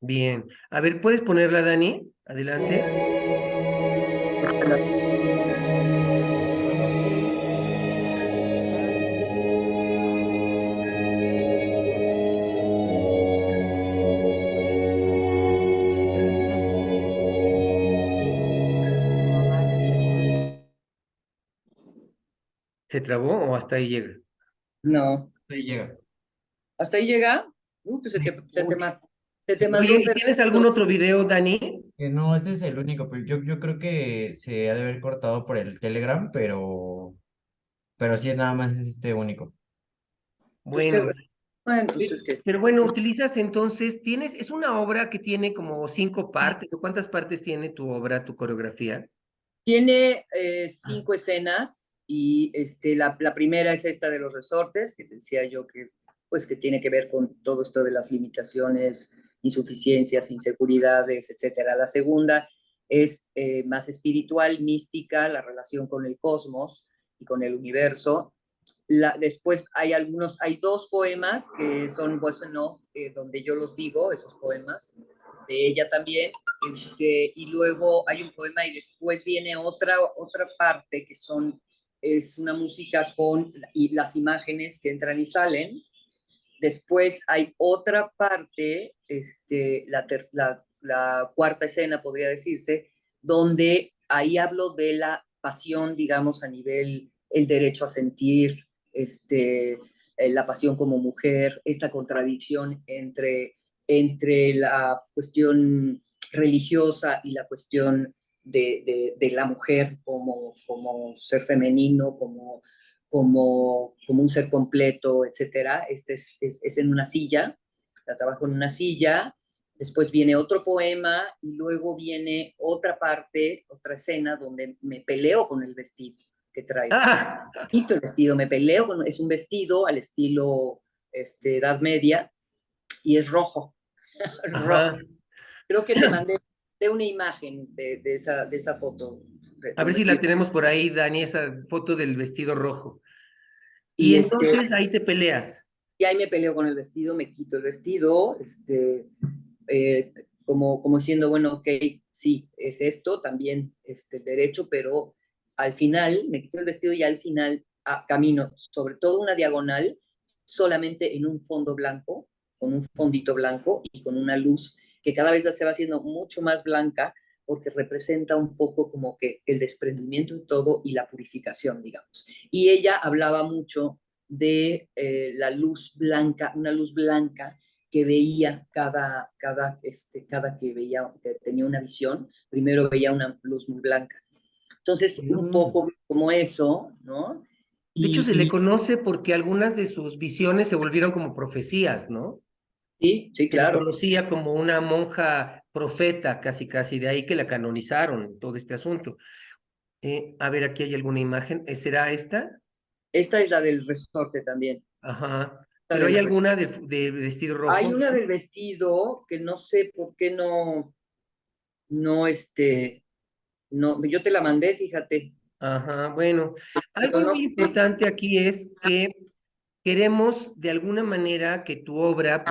bien. A ver, ¿puedes ponerla, Dani? Adelante. ¿Se trabó o hasta ahí llega? No, Ahí llega. hasta ahí llega. Pues Uy, se te mandó Oye, un ¿y tienes pedacito. algún otro video, Dani? no, este es el único, pero yo creo que se ha de haber cortado por el Telegram, pero sí, nada más es este único. Pues Bueno, bueno, pues es que pero bueno, utilizas entonces, es una obra que tiene como 5 partes. ¿O cuántas partes tiene tu obra, tu coreografía? tiene 5 escenas y la primera es esta de los resortes, que decía yo pues, que tiene que ver con todo esto de las limitaciones, insuficiencias, inseguridades, etcétera. La segunda es más espiritual, mística, la relación con el cosmos y con el universo. Después hay 2 poemas que son voz en off, donde yo los digo, esos poemas, de ella también, y luego hay un poema y después viene otra parte es una música con las imágenes que entran y salen. Después hay otra parte, la cuarta escena podría decirse, donde ahí hablo de la pasión, digamos, a nivel el derecho a sentir, la pasión como mujer, esta contradicción entre la cuestión religiosa y la cuestión de la mujer como ser femenino, como un ser completo, etcétera. Es en una silla, la trabajo en una silla, después viene otro poema y luego viene otra parte, otra escena donde me peleo con el vestido que traigo. ¡Ah! Quito el vestido, me peleo es un vestido al estilo Edad Media y es rojo, rojo. Ajá. Creo que te mandé de una imagen de esa foto A de un ver si la vestido. tenemos por ahí, Dani, esa foto del vestido rojo. Y Y entonces ahí te peleas. y ahí me peleo con el vestido, me quito el vestido, eh, como diciendo, bueno, ok, sí, es esto, también el derecho, pero al final me quito el vestido y al final camino sobre todo una diagonal, solamente en un fondo blanco, con un fondito blanco y con una luz que cada vez se va haciendo mucho más blanca porque representa un poco como que el desprendimiento de todo y la purificación, digamos. Y ella hablaba mucho de la luz blanca, una luz blanca que veía cada que veía, que tenía una visión, primero veía una luz muy blanca. Entonces, un Mm. poco como eso, ¿no? De hecho, se le Y conoce porque algunas de sus visiones se volvieron como profecías, ¿no? sí, sí, Se le claro. conocía como una monja profeta, casi, casi, de ahí que la canonizaron, todo este asunto. A ver, aquí hay alguna imagen. ¿Será esta? Esta es la del resorte también. Ajá. La Pero del hay resorte. alguna de vestido Hay rojo. una del vestido que no sé por qué no, no, yo te la mandé, fíjate, Ajá, bueno. pero Algo no muy sé. importante aquí es que queremos de alguna manera que tu obra,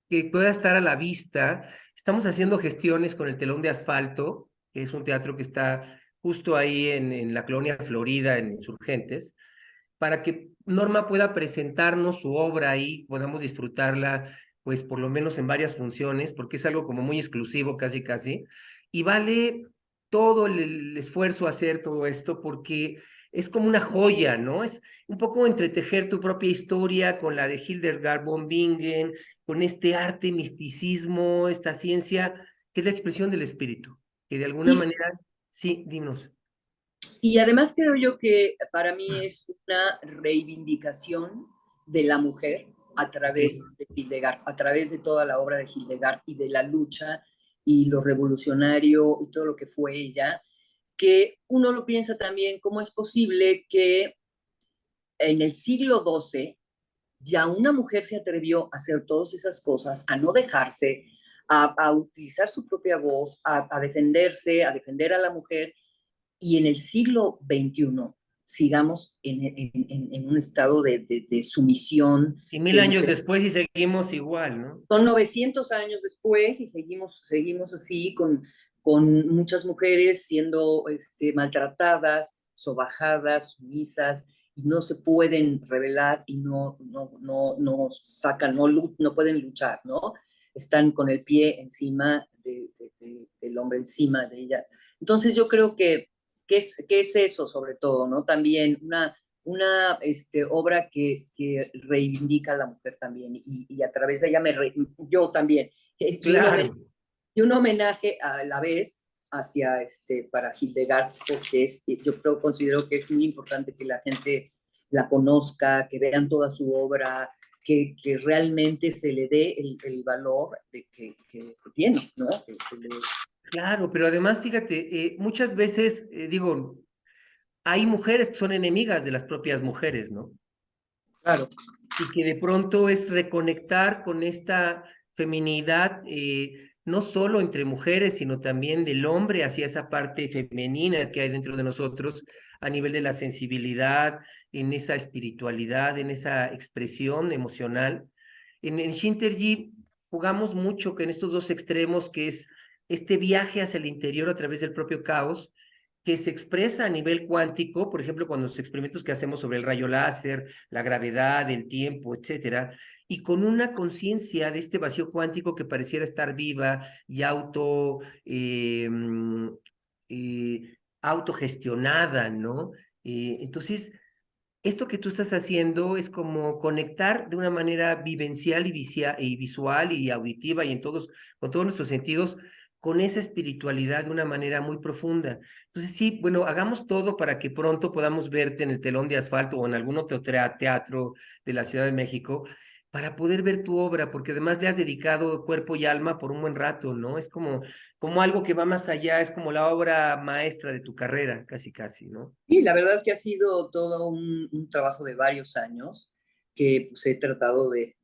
que pueda estar a la vista, estamos haciendo gestiones con el Telón de Asfalto, que es un teatro que está justo ahí en la colonia Florida, en Insurgentes, para que Norma pueda presentarnos su obra ahí, podamos disfrutarla, pues por lo menos en varias funciones, porque es algo como muy exclusivo, casi, casi, y vale todo el esfuerzo hacer todo esto, porque es como una joya, ¿no? Es un poco entretejer tu propia historia con la de Hildegard von Bingen, con este arte, misticismo, esta ciencia, que es la expresión del espíritu, que de alguna Y, manera, sí, dinos. y además creo yo que para mí es una reivindicación de la mujer a Ok. través de Hildegard, a través de toda la obra de Hildegard y de la lucha y lo revolucionario y todo lo que fue ella, que uno lo piensa también cómo es posible que en el siglo XII ya una mujer se atrevió a hacer todas esas cosas, a no dejarse, a utilizar su propia voz, a defenderse, a defender a la mujer, y en el siglo XXI sigamos en un estado de sumisión, Y que mil es años después y seguimos igual, ¿no? son 900 años después y seguimos así con muchas mujeres siendo maltratadas, sobajadas, sumisas, y no se pueden rebelar y no sacan, no pueden luchar, ¿no? Están con el pie encima del hombre, encima de ellas. Entonces yo creo que es eso sobre todo, ¿no? También una obra que reivindica a la mujer también y a través de ella yo también. Claro, Y un homenaje a la vez hacia para Hildegard, porque yo creo, considero que es muy importante que la gente la conozca, que vean toda su obra, que realmente se le dé el valor que tiene, ¿no? Que se le, claro, pero además, fíjate, muchas veces, digo, hay mujeres que son enemigas de las propias mujeres, ¿no? claro, Y que de pronto es reconectar con esta feminidad, no solo entre mujeres, sino también del hombre hacia esa parte femenina que hay dentro de nosotros, a nivel de la sensibilidad, en esa espiritualidad, en esa expresión emocional. En Shinterji jugamos mucho con estos dos extremos, que es este viaje hacia el interior a través del propio caos, que se expresa a nivel cuántico, por ejemplo, con los experimentos que hacemos sobre el rayo láser, la gravedad, el tiempo, etcétera, y con una conciencia de este vacío cuántico que pareciera estar viva y autogestionada, ¿no? Entonces, esto que tú estás haciendo es como conectar de una manera vivencial y visual y auditiva y con todos nuestros sentidos, con esa espiritualidad de una manera muy profunda. Entonces, sí, bueno, hagamos todo para que pronto podamos verte en el Telón de Asfalto o en algún otro teatro de la Ciudad de México para poder ver tu obra, porque además le has dedicado cuerpo y alma por un buen rato, ¿no? Es como algo que va más allá, es como la obra maestra de tu carrera, casi, casi, ¿no? y la verdad es que ha sido todo un trabajo de varios años que pues, he tratado de,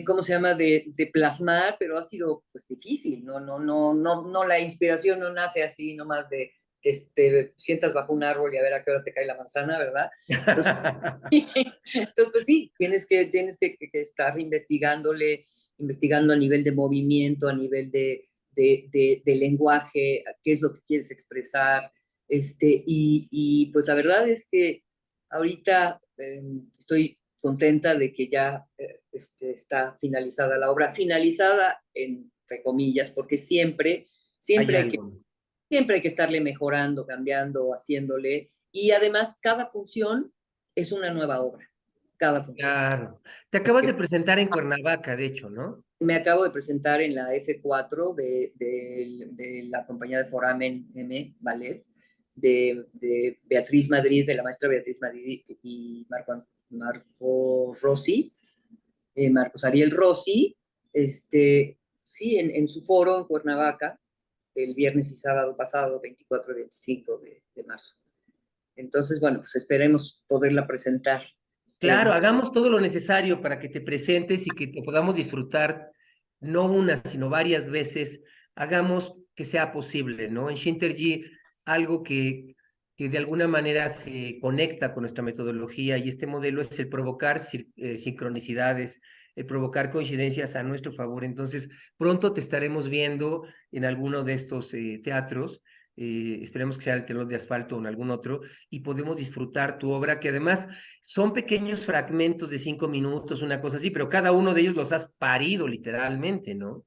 ¿cómo se llama?, de plasmar, pero ha sido pues difícil, no, la inspiración no nace así nomás de que te sientas bajo un árbol y a ver a qué hora te cae la manzana, ¿verdad? Entonces, entonces pues sí, tienes que estar investigándole investigando a nivel de movimiento, a nivel de lenguaje, qué es lo que quieres expresar. Y pues la verdad es que ahorita estoy contenta de que ya está finalizada la obra, finalizada entre comillas, porque Hay siempre hay que, algo. siempre hay que estarle mejorando, cambiando, haciéndole, y además cada función es una nueva obra, cada función. Claro. Te acabas de presentar en Cuernavaca, de hecho, ¿no? Me acabo de presentar en la F4 de la compañía de Foramen M Ballet, de Beatriz Madrid, de la maestra Beatriz Madrid y Marco Rossi, Marcos Ariel Rossi, sí, en su foro en Cuernavaca, el viernes y sábado pasado, 24 y 25 de marzo. Entonces, bueno, pues esperemos poderla presentar. Claro, hagamos todo lo necesario para que te presentes y que te podamos disfrutar, no una, sino varias veces. Hagamos que sea posible, ¿no? En Shintergy, algo que de alguna manera se conecta con nuestra metodología y este modelo es el provocar sincronicidades, el provocar coincidencias a nuestro favor. Entonces, pronto te estaremos viendo en alguno de estos teatros. Esperemos que sea el Telón de Asfalto o en algún otro, y podemos disfrutar tu obra, que además son pequeños fragmentos de 5 minutos, una cosa así, pero cada uno de ellos los has parido literalmente, ¿no?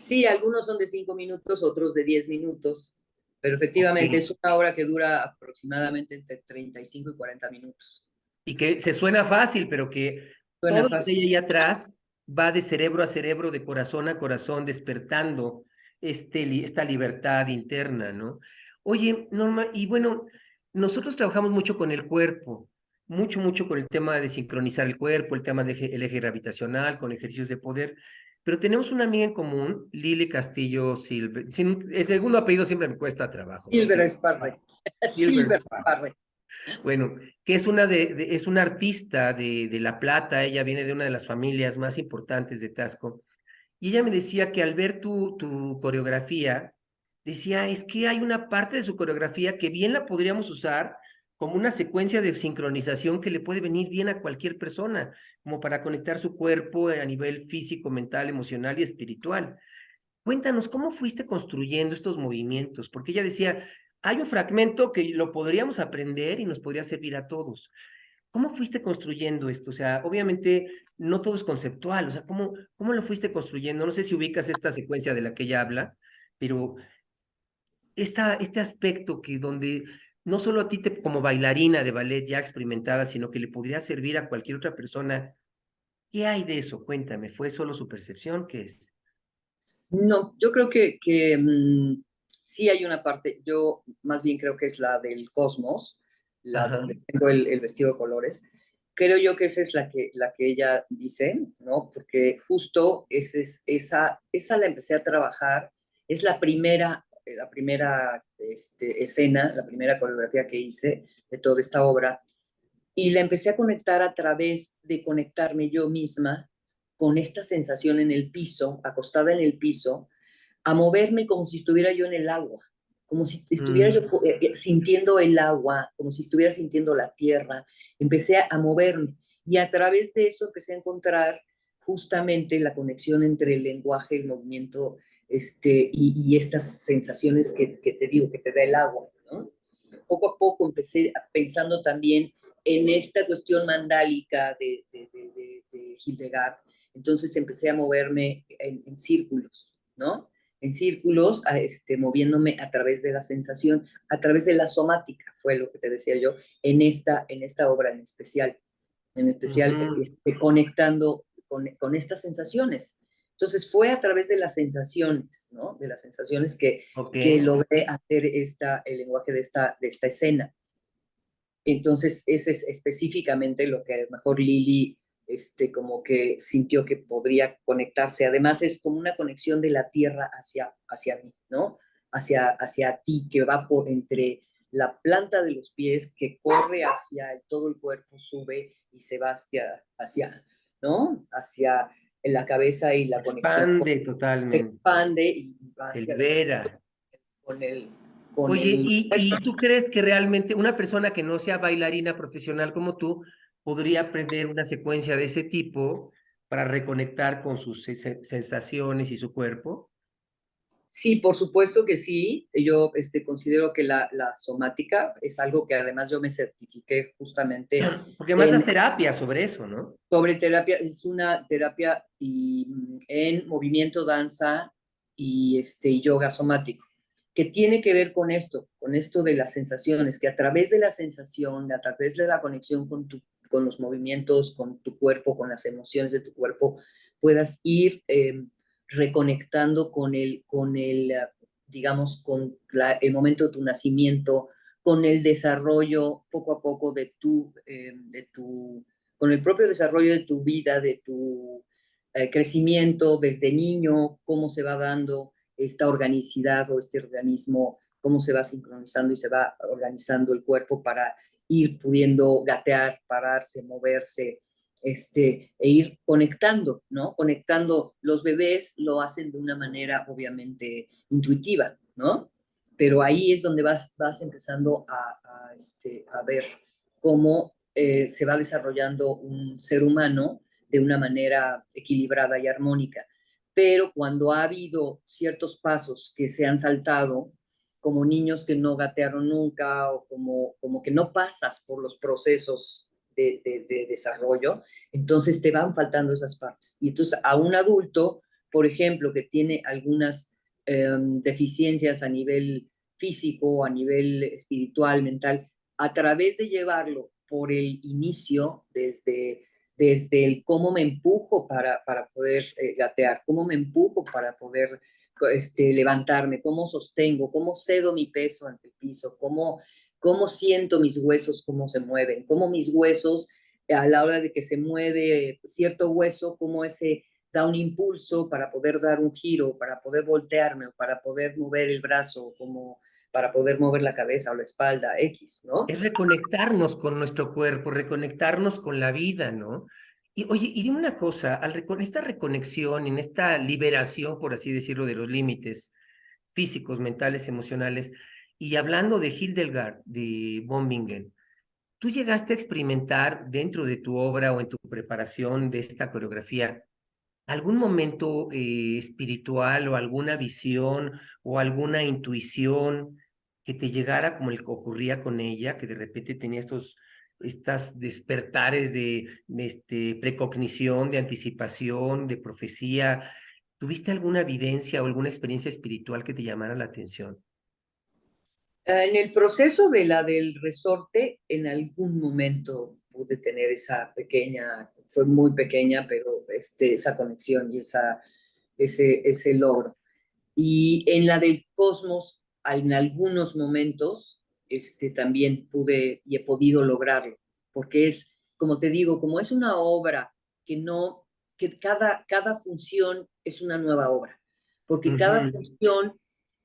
Sí, algunos son de 5 minutos, otros de 10 minutos, pero Ok. efectivamente es una obra que dura aproximadamente entre 35 y 40 minutos. Y que se suena fácil, pero que Suena todo lo que fácil. hay ahí atrás va de cerebro a cerebro, de corazón a corazón, despertando esta libertad interna, ¿no? Oye, Norma, y bueno, nosotros trabajamos mucho con el cuerpo, mucho con el tema de sincronizar el cuerpo, el tema del eje gravitacional, con ejercicios de poder, pero tenemos una amiga en común, Lili Castillo Silver. El segundo apellido siempre me cuesta trabajo, ¿no? Silver Sparre. Silver. Silver Sparre. Bueno, que es es una artista de La Plata, ella viene de una de las familias más importantes de Tasco, y ella me decía que al ver tu coreografía, decía, es que hay una parte de su coreografía que bien la podríamos usar como una secuencia de sincronización que le puede venir bien a cualquier persona, como para conectar su cuerpo a nivel físico, mental, emocional y espiritual. Cuéntanos, ¿cómo fuiste construyendo estos movimientos? Porque ella decía, hay un fragmento que lo podríamos aprender y nos podría servir a todos. ¿Cómo fuiste construyendo esto? O sea, obviamente no todo es conceptual, o sea, ¿cómo lo fuiste construyendo? No sé si ubicas esta secuencia de la que ella habla, pero este aspecto que donde no solo a ti como bailarina de ballet ya experimentada, sino que le podría servir a cualquier otra persona, ¿qué hay de eso? Cuéntame, ¿fue solo su percepción? ¿Qué es? No, yo creo que sí hay una parte, yo más bien creo que es la del cosmos, la Ajá. donde tengo el vestido de colores. Creo yo que esa es la que ella dice, ¿no? Porque justo esa la empecé a trabajar, es la primera escena, la primera coreografía que hice de toda esta obra, y la empecé a conectar a través de conectarme yo misma con esta sensación en el piso, acostada en el piso, a moverme como si estuviera yo en el agua, como si estuviera yo Mm. sintiendo el agua, como si estuviera sintiendo la tierra. Empecé a moverme y a través de eso empecé a encontrar justamente la conexión entre el lenguaje, el movimiento y estas sensaciones que te digo, que te da el agua, ¿no? Poco a poco empecé pensando también en esta cuestión mandálica de Hildegard. Entonces empecé a moverme en círculos, ¿no? En círculos, moviéndome a través de la sensación, a través de la somática, fue lo que te decía yo, en esta obra en especial Ujú. conectando con estas sensaciones. Entonces fue a través de las sensaciones, ¿no? De las sensaciones Ok. que logré hacer el lenguaje de esta escena. Entonces, ese es específicamente lo que a lo mejor Lili como que sintió que podría conectarse. Además, es como una conexión de la tierra hacia mí, ¿no? Hacia ti, que va por entre la planta de los pies, que corre hacia todo el cuerpo, sube y se va ¿no? Hacia la cabeza y la conexión Expande se totalmente, expande y va se hacia libera. con el, con Oye, el ¿y tú crees que realmente una persona que no sea bailarina profesional como tú podría aprender una secuencia de ese tipo para reconectar con sus sensaciones y su cuerpo? Sí, por supuesto que sí. Yo considero que la somática es algo que además yo me certifiqué justamente Porque más en, das terapia sobre eso, ¿no? sobre terapia. Es una terapia en movimiento, danza y yoga somático, que tiene que ver con esto de las sensaciones, que a través de la sensación, a través de la conexión con los movimientos, con tu cuerpo, con las emociones de tu cuerpo, puedas ir reconectando digamos, el momento de tu nacimiento, con el desarrollo poco a poco con el propio desarrollo de tu vida, de tu crecimiento desde niño, cómo se va dando esta organicidad o este organismo, cómo se va sincronizando y se va organizando el cuerpo para ir pudiendo gatear, pararse, moverse, e ir conectando, ¿no? Conectando. Los bebés lo hacen de una manera obviamente intuitiva, ¿no? Pero ahí es donde vas empezando a ver cómo se va desarrollando un ser humano de una manera equilibrada y armónica. Pero cuando ha habido ciertos pasos que se han saltado, como niños que no gatearon nunca o como que no pasas por los procesos de desarrollo, entonces te van faltando esas partes. Y entonces a un adulto, por ejemplo, que tiene algunas deficiencias a nivel físico, a nivel espiritual, mental, a través de llevarlo por el inicio, desde el cómo me empujo para poder gatear, cómo me empujo para poder levantarme, cómo sostengo, cómo cedo mi peso ante el piso, cómo siento mis huesos, cómo se mueven, cómo mis huesos, a la hora de que se mueve cierto hueso, cómo ese da un impulso para poder dar un giro, para poder voltearme, o para poder mover el brazo, como para poder mover la cabeza o la espalda, X, ¿no? Es reconectarnos con nuestro cuerpo, reconectarnos con la vida, ¿no? Y oye, y dime una cosa, esta reconexión, en esta liberación, por así decirlo, de los límites físicos, mentales, emocionales, y hablando de Hildegard, de Bombingen, ¿tú llegaste a experimentar dentro de tu obra o en tu preparación de esta coreografía algún momento espiritual o alguna visión o alguna intuición que te llegara como el que ocurría con ella, que de repente tenía estas despertares de precognición, de anticipación, de profecía? ¿Tuviste alguna evidencia o alguna experiencia espiritual que te llamara la atención? En el proceso del resorte, en algún momento pude tener esa pequeña, fue muy pequeña, pero esa conexión y ese logro. Y en la del Cosmos, en algunos momentos, también pude y he podido lograrlo, porque es, como te digo, como es una obra que no, que cada función es una nueva obra, porque cada Ujú. función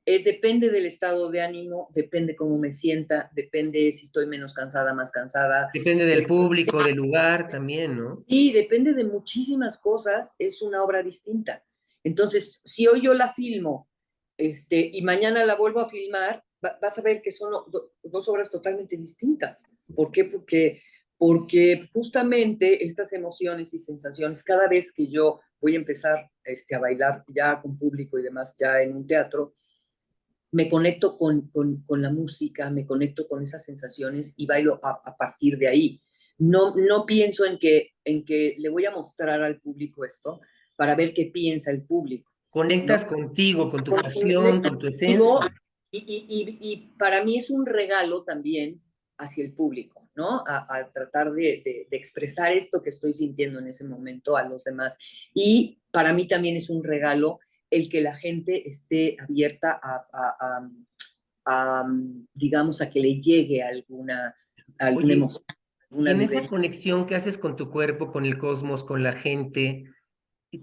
depende del estado de ánimo, depende cómo me sienta, depende si estoy menos cansada, más cansada, Depende del público, del lugar también, ¿no? y depende de muchísimas cosas, es una obra distinta. Entonces, si hoy yo la filmo, y mañana la vuelvo a filmar, vas a ver que son dos obras totalmente distintas. ¿Por qué? Porque justamente estas emociones y sensaciones, cada vez que yo voy a empezar a bailar ya con público y demás, ya en un teatro, me conecto con la música, me conecto con esas sensaciones y bailo a partir de ahí. No pienso en que le voy a mostrar al público esto para ver qué piensa el público, ¿no? Conectas contigo, con tu pasión, con tu Contigo, esencia. y para mí es un regalo también hacia el público, ¿no? A tratar de expresar esto que estoy sintiendo en ese momento a los demás. Y para mí también es un regalo el que la gente esté abierta digamos, a que le llegue alguna Oye, emoción, y alguna en esa vivencia. conexión que haces con tu cuerpo, con el cosmos, con la gente,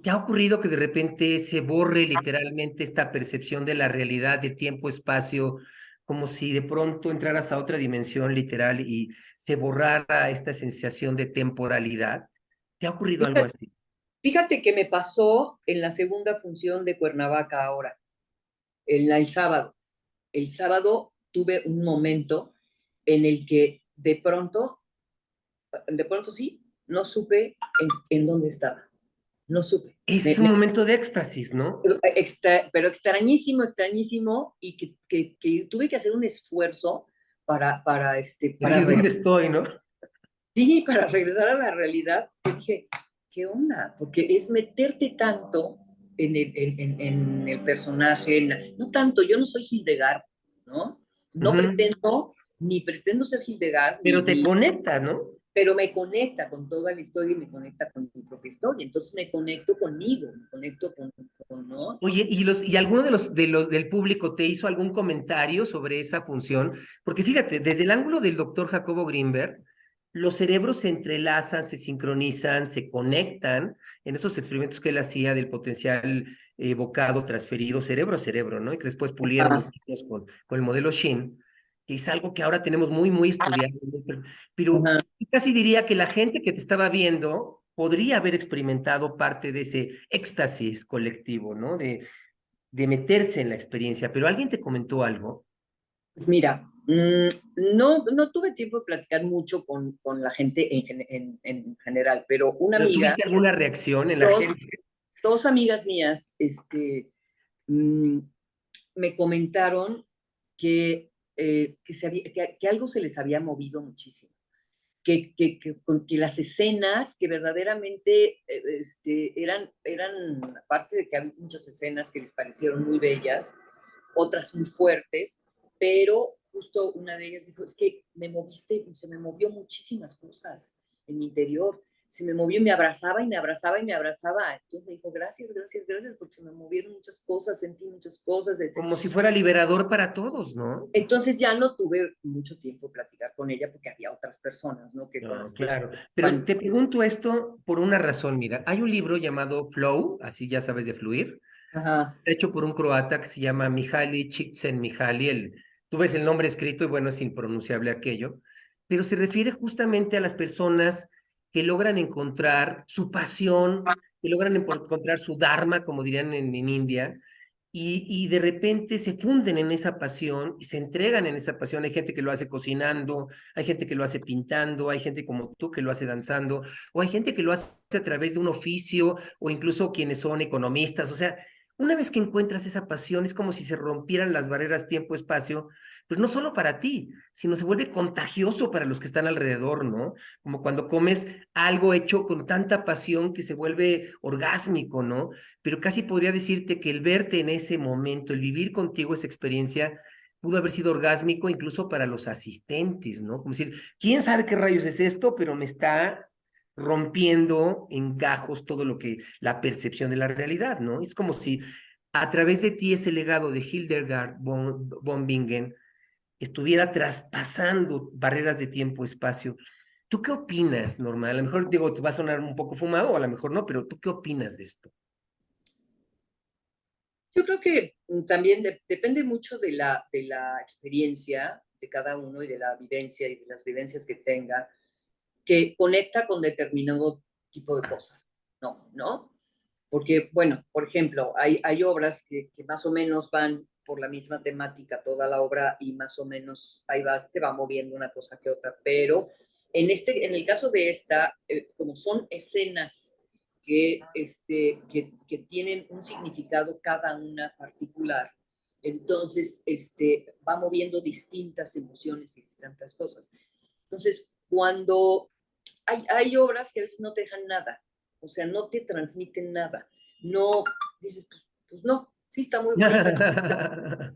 ¿te ha ocurrido que de repente se borre literalmente esta percepción de la realidad, de tiempo, espacio, como si de pronto entraras a otra dimensión literal y se borrara esta sensación de temporalidad? ¿Te ha ocurrido algo Fíjate, así? fíjate que me pasó en la segunda función de Cuernavaca ahora, el sábado. El sábado tuve un momento en el que de pronto sí, no supe en dónde estaba. no supe. Es un momento de éxtasis, ¿no? Pero extrañísimo, extrañísimo, y que tuve que hacer un esfuerzo Es decir, ¿dónde estoy, no? sí, para regresar a la realidad. Y dije, ¿qué onda? Porque es meterte tanto en el personaje, no tanto, yo no soy Hildegard, ¿no? No pretendo, ni pretendo ser Hildegard, Pero te conecta, ¿no? pero me conecta con toda la historia y me conecta con mi propia historia. Entonces me conecto conmigo, me conecto ¿no? Oye, ¿y alguno del público te hizo algún comentario sobre esa función? Porque fíjate, desde el ángulo del doctor Jacobo Grinberg, los cerebros se entrelazan, se sincronizan, se conectan en esos experimentos que él hacía del potencial evocado, transferido, cerebro a cerebro, ¿no? Y que después pulieron los niños con el modelo Shin, que es algo que ahora tenemos muy, muy estudiado, ¿no? Pero Ajá. casi diría que la gente que te estaba viendo podría haber experimentado parte de ese éxtasis colectivo, ¿no? De meterse en la experiencia, pero alguien te comentó algo. Pues mira, no tuve tiempo de platicar mucho con la gente en general, pero una ¿Pero amiga, tuviste alguna reacción en la dos, gente? dos amigas mías, mm, me comentaron que algo se les había movido muchísimo, que las escenas que verdaderamente eran, aparte de que había muchas escenas que les parecieron muy bellas, otras muy fuertes, pero justo una de ellas dijo, es que se me movió muchísimas cosas en mi interior, se me movió y me abrazaba y me abrazaba y me abrazaba. Entonces me dijo, gracias, gracias, gracias, porque se me movieron muchas cosas, sentí muchas cosas, etc. Como si fuera liberador para todos, ¿no? Entonces ya no tuve mucho tiempo de platicar con ella porque había otras personas, ¿no? Que con No, las que, claro. Pero bueno, te pregunto esto por una razón, mira. Hay un libro llamado Flow, así ya sabes de fluir, ajá, hecho por un croata que se llama Mihaly Csikszentmihalyi. Tú ves el nombre escrito y bueno, es impronunciable aquello, pero se refiere justamente a las personas que logran encontrar su pasión, que logran encontrar su dharma, como dirían en India, y de repente se funden en esa pasión y se entregan en esa pasión. Hay gente que lo hace cocinando, hay gente que lo hace pintando, hay gente como tú que lo hace danzando, o hay gente que lo hace a través de un oficio, o incluso quienes son economistas. O sea, una vez que encuentras esa pasión, es como si se rompieran las barreras tiempo-espacio, pues no solo para ti, sino se vuelve contagioso para los que están alrededor, ¿no? Como cuando comes algo hecho con tanta pasión que se vuelve orgásmico, ¿no? Pero casi podría decirte que el verte en ese momento, el vivir contigo esa experiencia, pudo haber sido orgásmico incluso para los asistentes, ¿no? Como decir, ¿quién sabe qué rayos es esto? Pero me está rompiendo en gajos todo lo que, la percepción de la realidad, ¿no? Es como si a través de ti ese legado de Hildegard von Bingen estuviera traspasando barreras de tiempo-espacio. ¿Tú qué opinas, Norma? A lo mejor, digo, te va a sonar un poco fumado o a lo mejor no, pero ¿tú qué opinas de esto? yo creo que también depende mucho de la experiencia de cada uno y de la vivencia y de las vivencias que tenga, que conecta con determinado tipo de cosas, ¿no? Porque, bueno, por ejemplo, hay obras que más o menos van por la misma temática toda la obra y más o menos ahí vas, te va moviendo una cosa que otra, pero en el caso de esta, como son escenas que tienen un significado cada una particular, entonces va moviendo distintas emociones y distintas cosas. Entonces, cuando hay obras que a veces no te dejan nada, o sea, no te transmiten nada, no, dices, pues no, sí está muy bonita,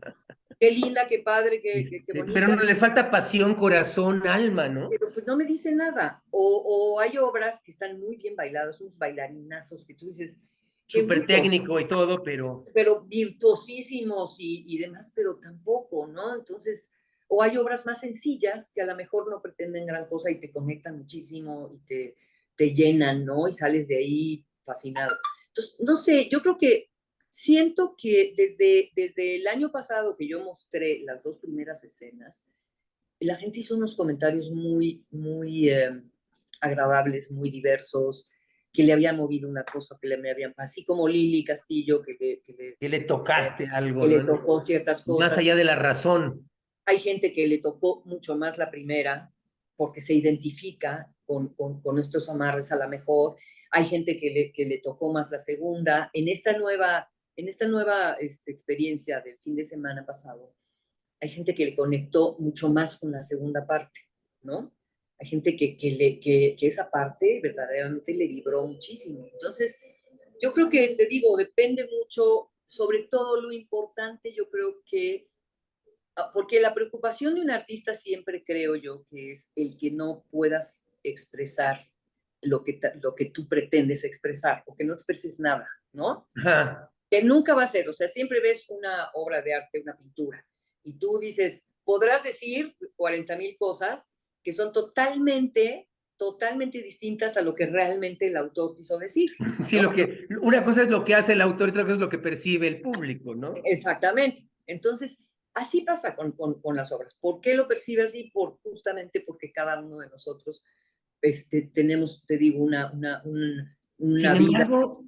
qué linda, qué padre, qué Sí, pero no bonita, les falta pasión, corazón, alma, ¿no? pero pues no me dice nada. O hay obras que están muy bien bailadas, unos bailarinazos que tú dices, qué Súper gusto, técnico y todo, pero pero virtuosísimos y demás, pero tampoco, ¿no? Entonces, o hay obras más sencillas que a lo mejor no pretenden gran cosa y te conectan muchísimo y te llenan, ¿no? Y sales de ahí fascinado. Entonces, no sé, yo creo que siento que desde el año pasado que yo mostré las dos primeras escenas, la gente hizo unos comentarios muy, muy agradables, muy diversos, que le habían movido una cosa, así como Lili Castillo, que le tocaste algo, que le ¿no? tocó ciertas Más cosas. allá de la razón. Hay gente que le tocó mucho más la primera porque se identifica con estos amarres a la mejor. Hay gente que le tocó más la segunda. En esta nueva experiencia del fin de semana pasado, hay gente que le conectó mucho más con la segunda parte, ¿no? Hay gente que esa parte verdaderamente le vibró muchísimo. Entonces, yo creo que, te digo, depende mucho, sobre todo lo importante, yo creo que, porque la preocupación de un artista siempre creo yo que es el que no puedas expresar lo que tú pretendes expresar, o que no expreses nada, ¿no? Ajá. Que nunca va a ser, o sea, siempre ves una obra de arte, una pintura, y tú dices, podrás decir 40,000 cosas que son totalmente distintas a lo que realmente el autor quiso decir, Sí, ¿no? una cosa es lo que hace el autor, otra cosa es lo que percibe el público, ¿no? Exactamente. Entonces, así pasa con las obras. ¿Por qué lo percibe así? Justamente porque cada uno de nosotros tenemos, te digo, Sin una vida. embargo,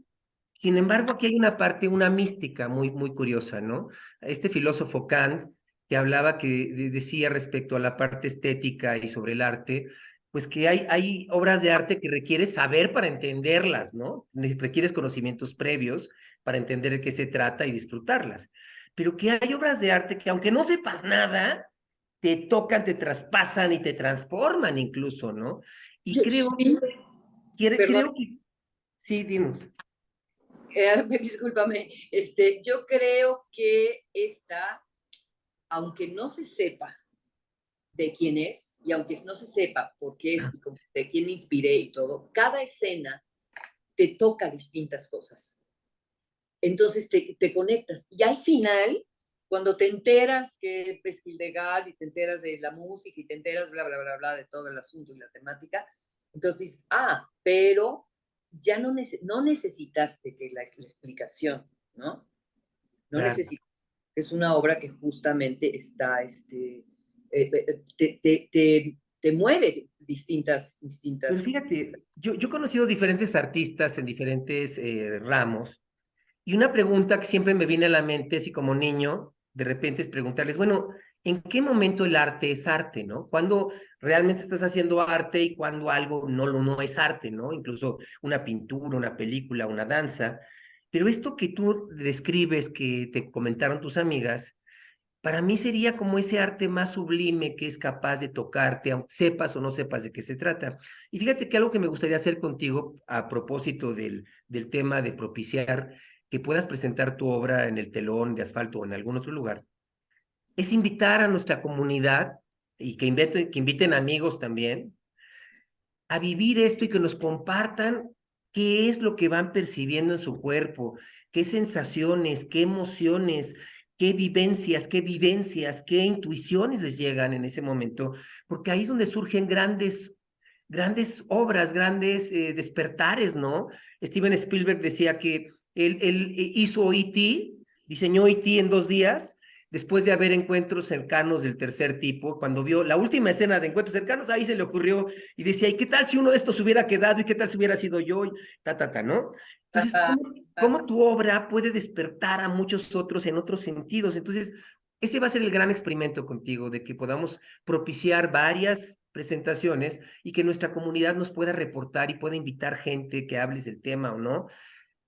sin embargo, aquí hay una parte, una mística muy curiosa, ¿no? Este filósofo Kant que hablaba, decía respecto a la parte estética y sobre el arte, pues que hay obras de arte que requieres saber para entenderlas, ¿no? Requieres conocimientos previos para entender de qué se trata y disfrutarlas. Pero que hay obras de arte que aunque no sepas nada, te tocan, te traspasan y te transforman incluso, ¿no? Y Sí, perdón, creo que, sí, dinos. discúlpame, yo creo que aunque no se sepa de quién es, y aunque no se sepa por qué es, y de quién me inspiré y todo, cada escena te toca distintas cosas. Entonces te conectas. Y al final, cuando te enteras que es ilegal y te enteras de la música y te enteras, bla, bla, bla, bla, de todo el asunto y la temática, entonces dices, pero ya no necesitaste que la explicación, ¿no? No Claro. necesitas. Es una obra que justamente está, te mueve Pero distintas. fíjate, yo he conocido diferentes artistas en diferentes ramos y una pregunta que siempre me viene a la mente, así como niño, de repente es preguntarles, bueno, ¿en qué momento el arte es arte, no? ¿Cuándo realmente estás haciendo arte y cuándo algo no es arte, no? Incluso una pintura, una película, una danza. Pero esto que tú describes, que te comentaron tus amigas, para mí sería como ese arte más sublime que es capaz de tocarte, aunque sepas o no sepas de qué se trata. Y fíjate que algo que me gustaría hacer contigo a propósito del tema de propiciar que puedas presentar tu obra en el telón de asfalto o en algún otro lugar, es invitar a nuestra comunidad y que inviten amigos también a vivir esto y que nos compartan qué es lo que van percibiendo en su cuerpo, qué sensaciones, qué emociones, qué vivencias, qué intuiciones les llegan en ese momento, porque ahí es donde surgen grandes obras, grandes despertares, ¿no? Steven Spielberg decía que él hizo E.T., diseñó E.T. en 2 días, después de haber encuentros cercanos del tercer tipo, cuando vio la última escena de encuentros cercanos, ahí se le ocurrió y decía, ¿y qué tal si uno de estos hubiera quedado? ¿Y qué tal si hubiera sido yo? Y ¿no? Entonces, Ajá, ¿cómo tu obra puede despertar a muchos otros en otros sentidos? Entonces, ese va a ser el gran experimento contigo, de que podamos propiciar varias presentaciones y que nuestra comunidad nos pueda reportar y pueda invitar gente que hables del tema o no,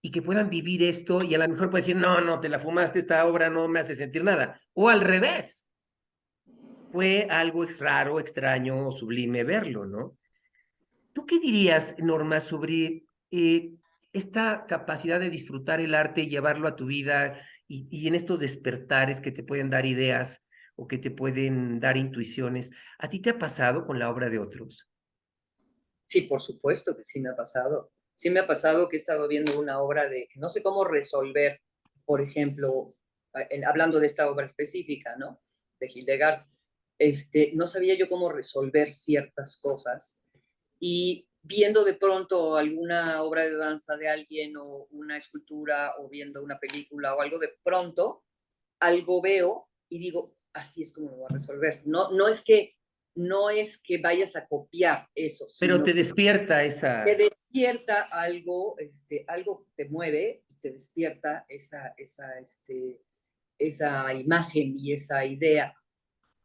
y que puedan vivir esto y a lo mejor puede decir, no, te la fumaste, esta obra no me hace sentir nada. O al revés, fue algo raro, extraño o sublime verlo, ¿no? ¿Tú qué dirías, Norma, sobre esta capacidad de disfrutar el arte y llevarlo a tu vida y en estos despertares que te pueden dar ideas o que te pueden dar intuiciones? ¿A ti te ha pasado con la obra de otros? sí, por supuesto que sí me ha pasado. Sí me ha pasado que he estado viendo una obra de que no sé cómo resolver, por ejemplo, hablando de esta obra específica, ¿no? De Hildegard, no sabía yo cómo resolver ciertas cosas y viendo de pronto alguna obra de danza de alguien o una escultura o viendo una película o algo, de pronto algo veo y digo, así es como lo voy a resolver. No es que vayas a copiar eso, Pero sino te que despierta te esa... despierta algo te mueve y te despierta esa imagen y esa idea.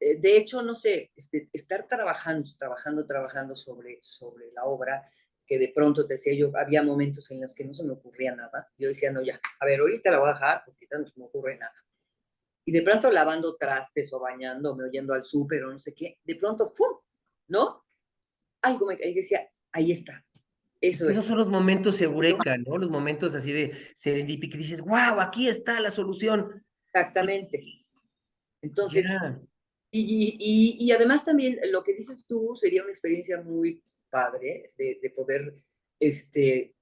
De hecho, no sé, estar trabajando sobre la obra que de pronto te decía yo, había momentos en los que no se me ocurría nada. Yo decía, no, ya, a ver, ahorita la voy a dejar porque ahorita no se me ocurre nada. Y de pronto lavando trastes o bañándome, o yendo al súper o no sé qué, de pronto, ¡pum! ¿No? Algo me y decía, ahí está, eso Esos es. son los momentos eureka, ¿no? Los momentos así de serendipity que dices, wow, aquí está la solución. Exactamente. Entonces, Ya. y además también lo que dices tú sería una experiencia muy padre de poder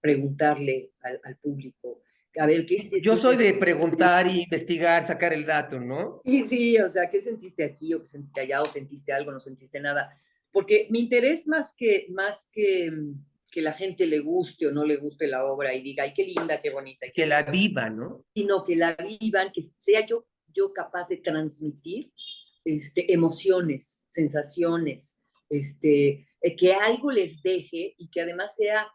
preguntarle al público, a ver, Yo soy de preguntar y investigar, sacar el dato, ¿no? sí, sí, o sea, ¿qué sentiste aquí o qué sentiste allá o sentiste algo, no sentiste nada? Porque mi interés que la gente le guste o no le guste la obra y diga, ay, qué linda, qué bonita, y qué Que la preciosa, viva, ¿no? sino que la vivan, que sea yo capaz de transmitir emociones, sensaciones, que algo les deje y que además sea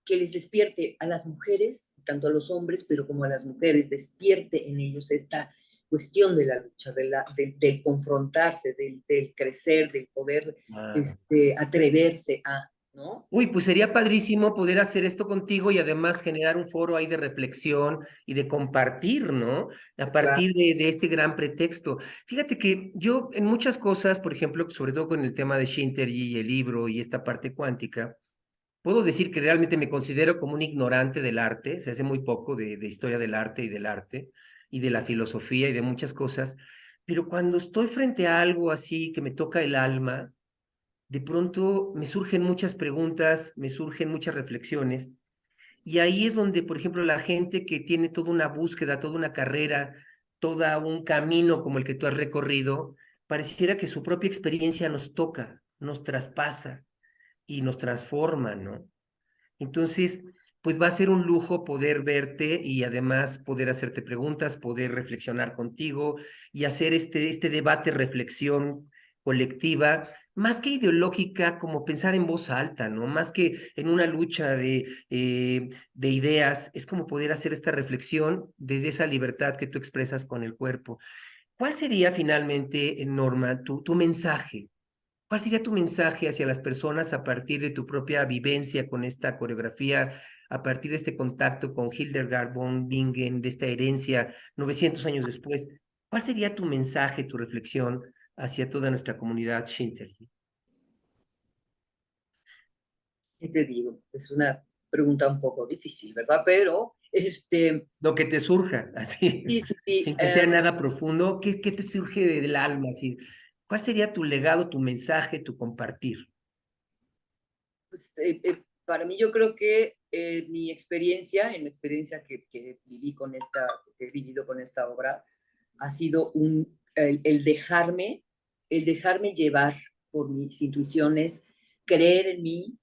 que les despierte a las mujeres, tanto a los hombres, pero como a las mujeres, despierte en ellos esta cuestión de la lucha, del confrontarse, del crecer, del poder Claro. atreverse a, ¿no? Uy, pues sería padrísimo poder hacer esto contigo y además generar un foro ahí de reflexión y de compartir, ¿no? A Claro. partir de este gran pretexto. Fíjate que yo en muchas cosas, por ejemplo, sobre todo con el tema de Shintergy y el libro y esta parte cuántica, puedo decir que realmente me considero como un ignorante del arte, se hace muy poco de historia del arte y de la filosofía y de muchas cosas, pero cuando estoy frente a algo así que me toca el alma, de pronto me surgen muchas preguntas, me surgen muchas reflexiones, y ahí es donde, por ejemplo, la gente que tiene toda una búsqueda, toda una carrera, todo un camino como el que tú has recorrido, pareciera que su propia experiencia nos toca, nos traspasa y nos transforma, ¿no? Entonces, pues va a ser un lujo poder verte y además poder hacerte preguntas, poder reflexionar contigo y hacer este debate, reflexión colectiva, más que ideológica, como pensar en voz alta, ¿no? Más que en una lucha de ideas, es como poder hacer esta reflexión desde esa libertad que tú expresas con el cuerpo. ¿Cuál sería finalmente, Norma, tu mensaje? ¿Cuál sería tu mensaje hacia las personas a partir de tu propia vivencia con esta coreografía, a partir de este contacto con Hildegard von Bingen, de esta herencia 900 años después? ¿Cuál sería tu mensaje, tu reflexión hacia toda nuestra comunidad Shinterji? ¿Qué te digo? Es una pregunta un poco difícil, ¿verdad? Pero, Lo que te surja, así, sí, sí, sí, sin que sea nada profundo, ¿qué te surge del alma? Así, ¿cuál sería tu legado, tu mensaje, tu compartir? pues, para mí yo creo que mi experiencia, en la experiencia que viví con que he vivido con esta obra, ha sido el dejarme llevar por mis intuiciones, creer en mí,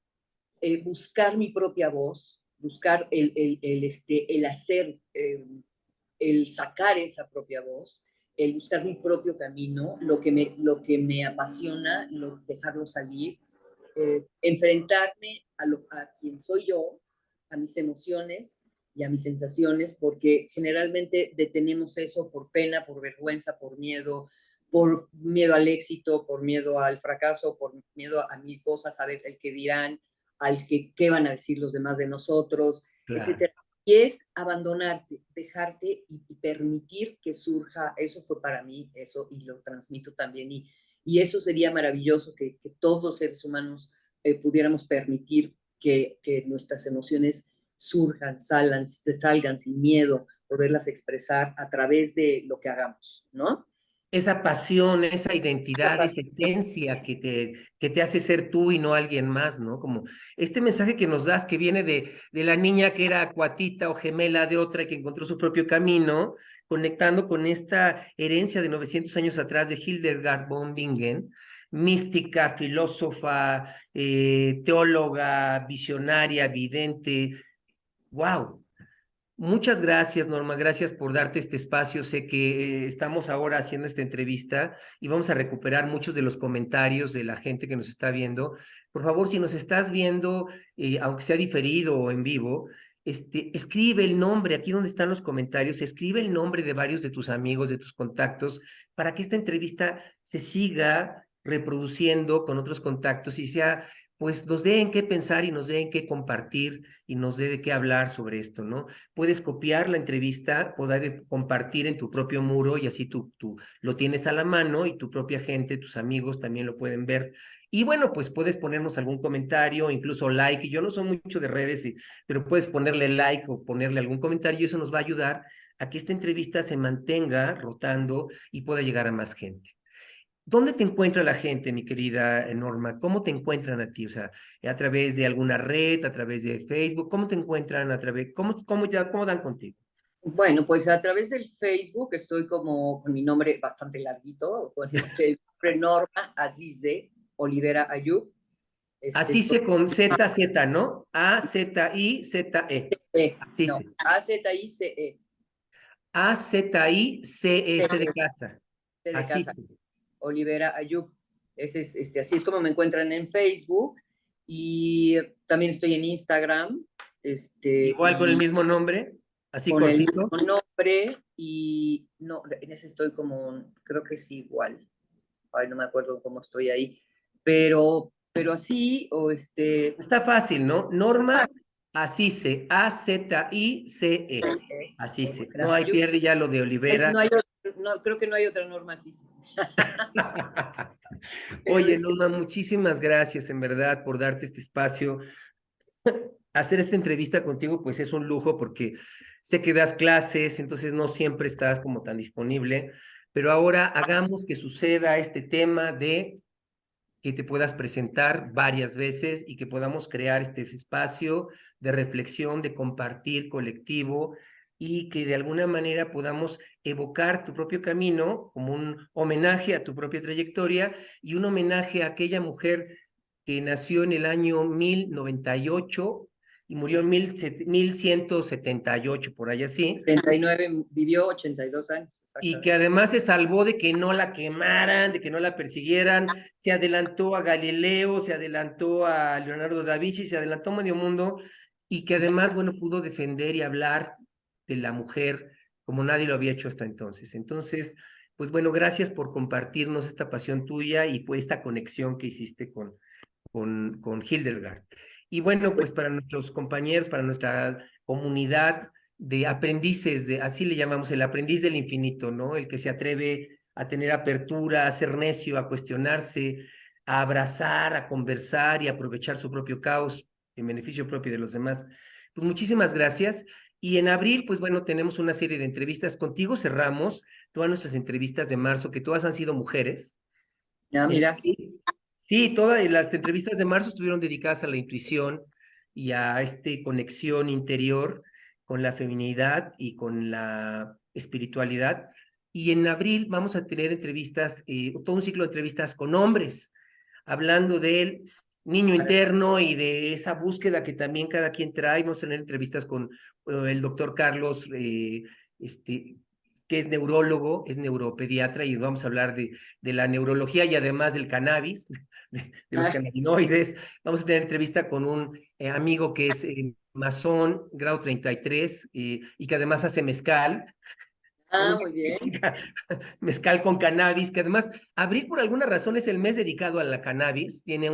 buscar mi propia voz, buscar el hacer, el sacar esa propia voz, el buscar mi propio camino, lo que me apasiona, dejarlo salir, enfrentarme a quien soy yo, a mis emociones y a mis sensaciones, porque generalmente detenemos eso por pena, por vergüenza, por miedo al éxito, por miedo al fracaso, por miedo a mil cosas, a ver el que dirán, al que qué van a decir los demás de nosotros, Claro. etcétera. Y es abandonarte, dejarte y permitir que surja, eso fue para mí, eso, y lo transmito también, y eso sería maravilloso que todos los seres humanos pudiéramos permitir que nuestras emociones surjan, salgan sin miedo, poderlas expresar a través de lo que hagamos, ¿no? Esa pasión, esa Esa identidad, esa pasión. esencia que te hace ser tú y no alguien más, ¿no? Como este mensaje que nos das que viene de la niña que era cuatita o gemela de otra y que encontró su propio camino, conectando con esta herencia de 900 años atrás de Hildegard von Bingen, mística, filósofa, teóloga, visionaria, vidente. ¡Wow! Muchas gracias, Norma. Gracias por darte este espacio. Sé que estamos ahora haciendo esta entrevista y vamos a recuperar muchos de los comentarios de la gente que nos está viendo. Por favor, si nos estás viendo, aunque sea diferido o en vivo, escribe el nombre, aquí donde están los comentarios, escribe el nombre de varios de tus amigos, de tus contactos, para que esta entrevista se siga reproduciendo con otros contactos y sea pues nos dé en qué pensar y nos dé en qué compartir y nos dé de qué hablar sobre esto, ¿no? Puedes copiar la entrevista, poder compartir en tu propio muro y así tú lo tienes a la mano y tu propia gente, tus amigos también lo pueden ver. Y bueno, pues puedes ponernos algún comentario, incluso like. Yo no soy mucho de redes, pero puedes ponerle like o ponerle algún comentario y eso nos va a ayudar a que esta entrevista se mantenga rotando y pueda llegar a más gente. ¿Dónde te encuentra la gente, mi querida Norma? ¿Cómo te encuentran a ti? O sea, a través de alguna red, a través de Facebook, ¿cómo te encuentran a través, cómo dan contigo? Bueno, pues a través del Facebook estoy como con mi nombre bastante larguito, con este nombre Norma Azize Olivera Ayub. Así Estoy se con Z, Z, ¿no? A-Z-I-Z-E. Así no, se. Azice, A-Z-I-C-E-S de casa. de Así casa, se. Olivera Ayub. Así es como me encuentran en Facebook. Y también estoy en Instagram, Igual con el y mismo nombre, así con el mismo cortito. nombre, y no, en ese estoy como, creo que es igual. Ay, no me acuerdo cómo estoy ahí, pero así, o Está fácil, ¿no? Norma, así se. A-Z-I-C-E. Así se. No hay Ayub. pierde ya lo de Olivera. No, creo que no hay otra norma así, pero Oye, Norma, muchísimas gracias en verdad por darte este espacio. Hacer esta entrevista contigo, pues es un lujo porque sé que das clases, entonces no siempre estás como tan disponible, pero ahora hagamos que suceda este tema de que te puedas presentar varias veces y que podamos crear este espacio de reflexión, de compartir colectivo y que de alguna manera podamos evocar tu propio camino como un homenaje a tu propia trayectoria y un homenaje a aquella mujer que nació en el año 1098 y murió en 1178, por ahí así, 39, vivió 82 años, y que exactamente. además se salvó de que no la quemaran, de que no la persiguieran, se adelantó a Galileo, se adelantó a Leonardo da Vinci, se adelantó a medio mundo, y que además, bueno, pudo defender y hablar de la mujer como nadie lo había hecho hasta entonces. Entonces, pues bueno, gracias por compartirnos esta pasión tuya y pues esta conexión que hiciste con Hildegard. Y bueno, pues para nuestros compañeros, para nuestra comunidad de aprendices, así le llamamos el aprendiz del infinito, ¿no? El que se atreve a tener apertura, a ser necio, a cuestionarse, a abrazar, a conversar y a aprovechar su propio caos en beneficio propio de los demás. Pues muchísimas gracias. Y en abril, pues bueno, tenemos una serie de entrevistas contigo. Cerramos todas nuestras entrevistas de marzo, que todas han sido mujeres. Ah, mira. Sí, todas las entrevistas de marzo estuvieron dedicadas a la intuición y a esta conexión interior con la feminidad y con la espiritualidad. Y en abril vamos a tener entrevistas, todo un ciclo de entrevistas con hombres, hablando del niño interno y de esa búsqueda que también cada quien trae. Vamos a tener entrevistas con el doctor Carlos, que es neurólogo, es neuropediatra, y vamos a hablar de la neurología y además del cannabis, de los Ah, cannabinoides. Vamos a tener entrevista con un amigo que es masón, grado 33, y que además hace mezcal, con una muy bien. mezcal con cannabis, que además abril por alguna razón es el mes dedicado a la cannabis, tiene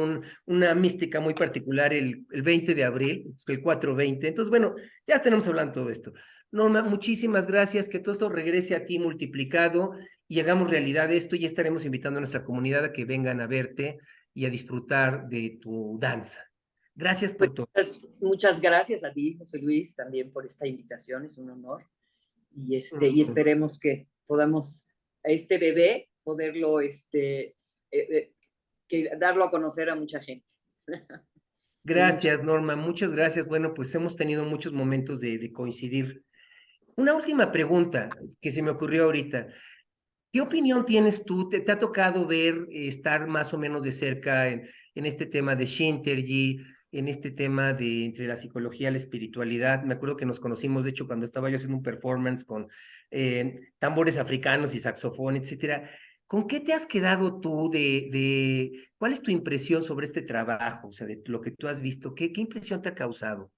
una mística muy particular el 20 de abril, el 4/20. Entonces, bueno, ya tenemos hablando todo esto. Norma, muchísimas gracias, que todo esto regrese a ti multiplicado y hagamos realidad esto, y estaremos invitando a nuestra comunidad a que vengan a verte y a disfrutar de tu danza. Gracias Pues por todo. muchas gracias a ti, José Luis, también por esta invitación, es un honor. Y esperemos que podamos a este bebé poderlo, que darlo a conocer a mucha gente. Pues Gracias, Norma, muchas gracias. Bueno, pues hemos tenido muchos momentos de coincidir. Una última pregunta que se me ocurrió ahorita. ¿Qué opinión tienes tú? ¿Te ha tocado ver, estar más o menos de cerca en este tema de Shintergy, en este tema de entre la psicología y la espiritualidad? Me acuerdo que nos conocimos, de hecho, cuando estaba yo haciendo un performance con tambores africanos y saxofón, etcétera. ¿Con qué te has quedado tú cuál es tu impresión sobre este trabajo? O sea, de lo que tú has visto, ¿qué impresión te ha causado?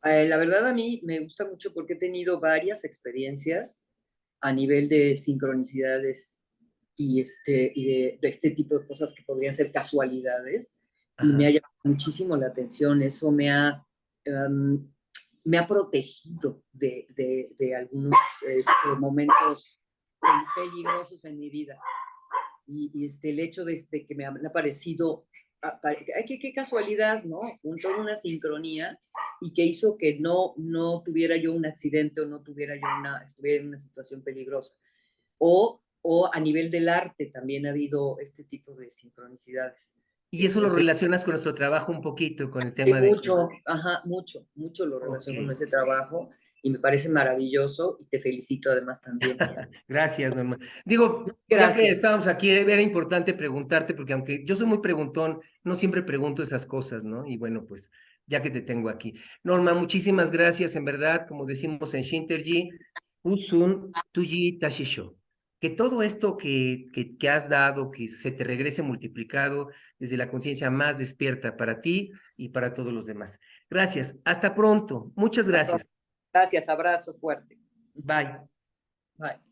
La verdad a mí me gusta mucho porque he tenido varias experiencias a nivel de sincronicidades y de este tipo de cosas que podrían ser casualidades. y me Ajá. ha llamado muchísimo la atención. Eso me ha protegido de algunos momentos peligrosos en mi vida. Y el hecho de que me ha parecido, qué casualidad, ¿no? Toda una sincronía y que hizo que no tuviera yo un accidente o no tuviera yo estuviera en una situación peligrosa. O a nivel del arte también ha habido este tipo de sincronicidades. Y eso lo Entonces, relacionas con nuestro trabajo un poquito, con el tema de que... mucho, ajá, mucho lo Ok. relaciono con ese trabajo y me parece maravilloso y te felicito además también. Gracias, Norma. Digo, ya que Gracias. estábamos aquí, era importante preguntarte, porque aunque yo soy muy preguntón, no siempre pregunto esas cosas, ¿no? Y bueno, pues ya que te tengo aquí. Norma, muchísimas gracias, en verdad, como decimos en Shinterji, Usun Tuyi Tashisho. Que todo esto que has dado, que se te regrese multiplicado desde la conciencia más despierta para ti y para todos los demás. Gracias. Hasta pronto. Muchas gracias. Gracias, abrazo fuerte. Bye. Bye.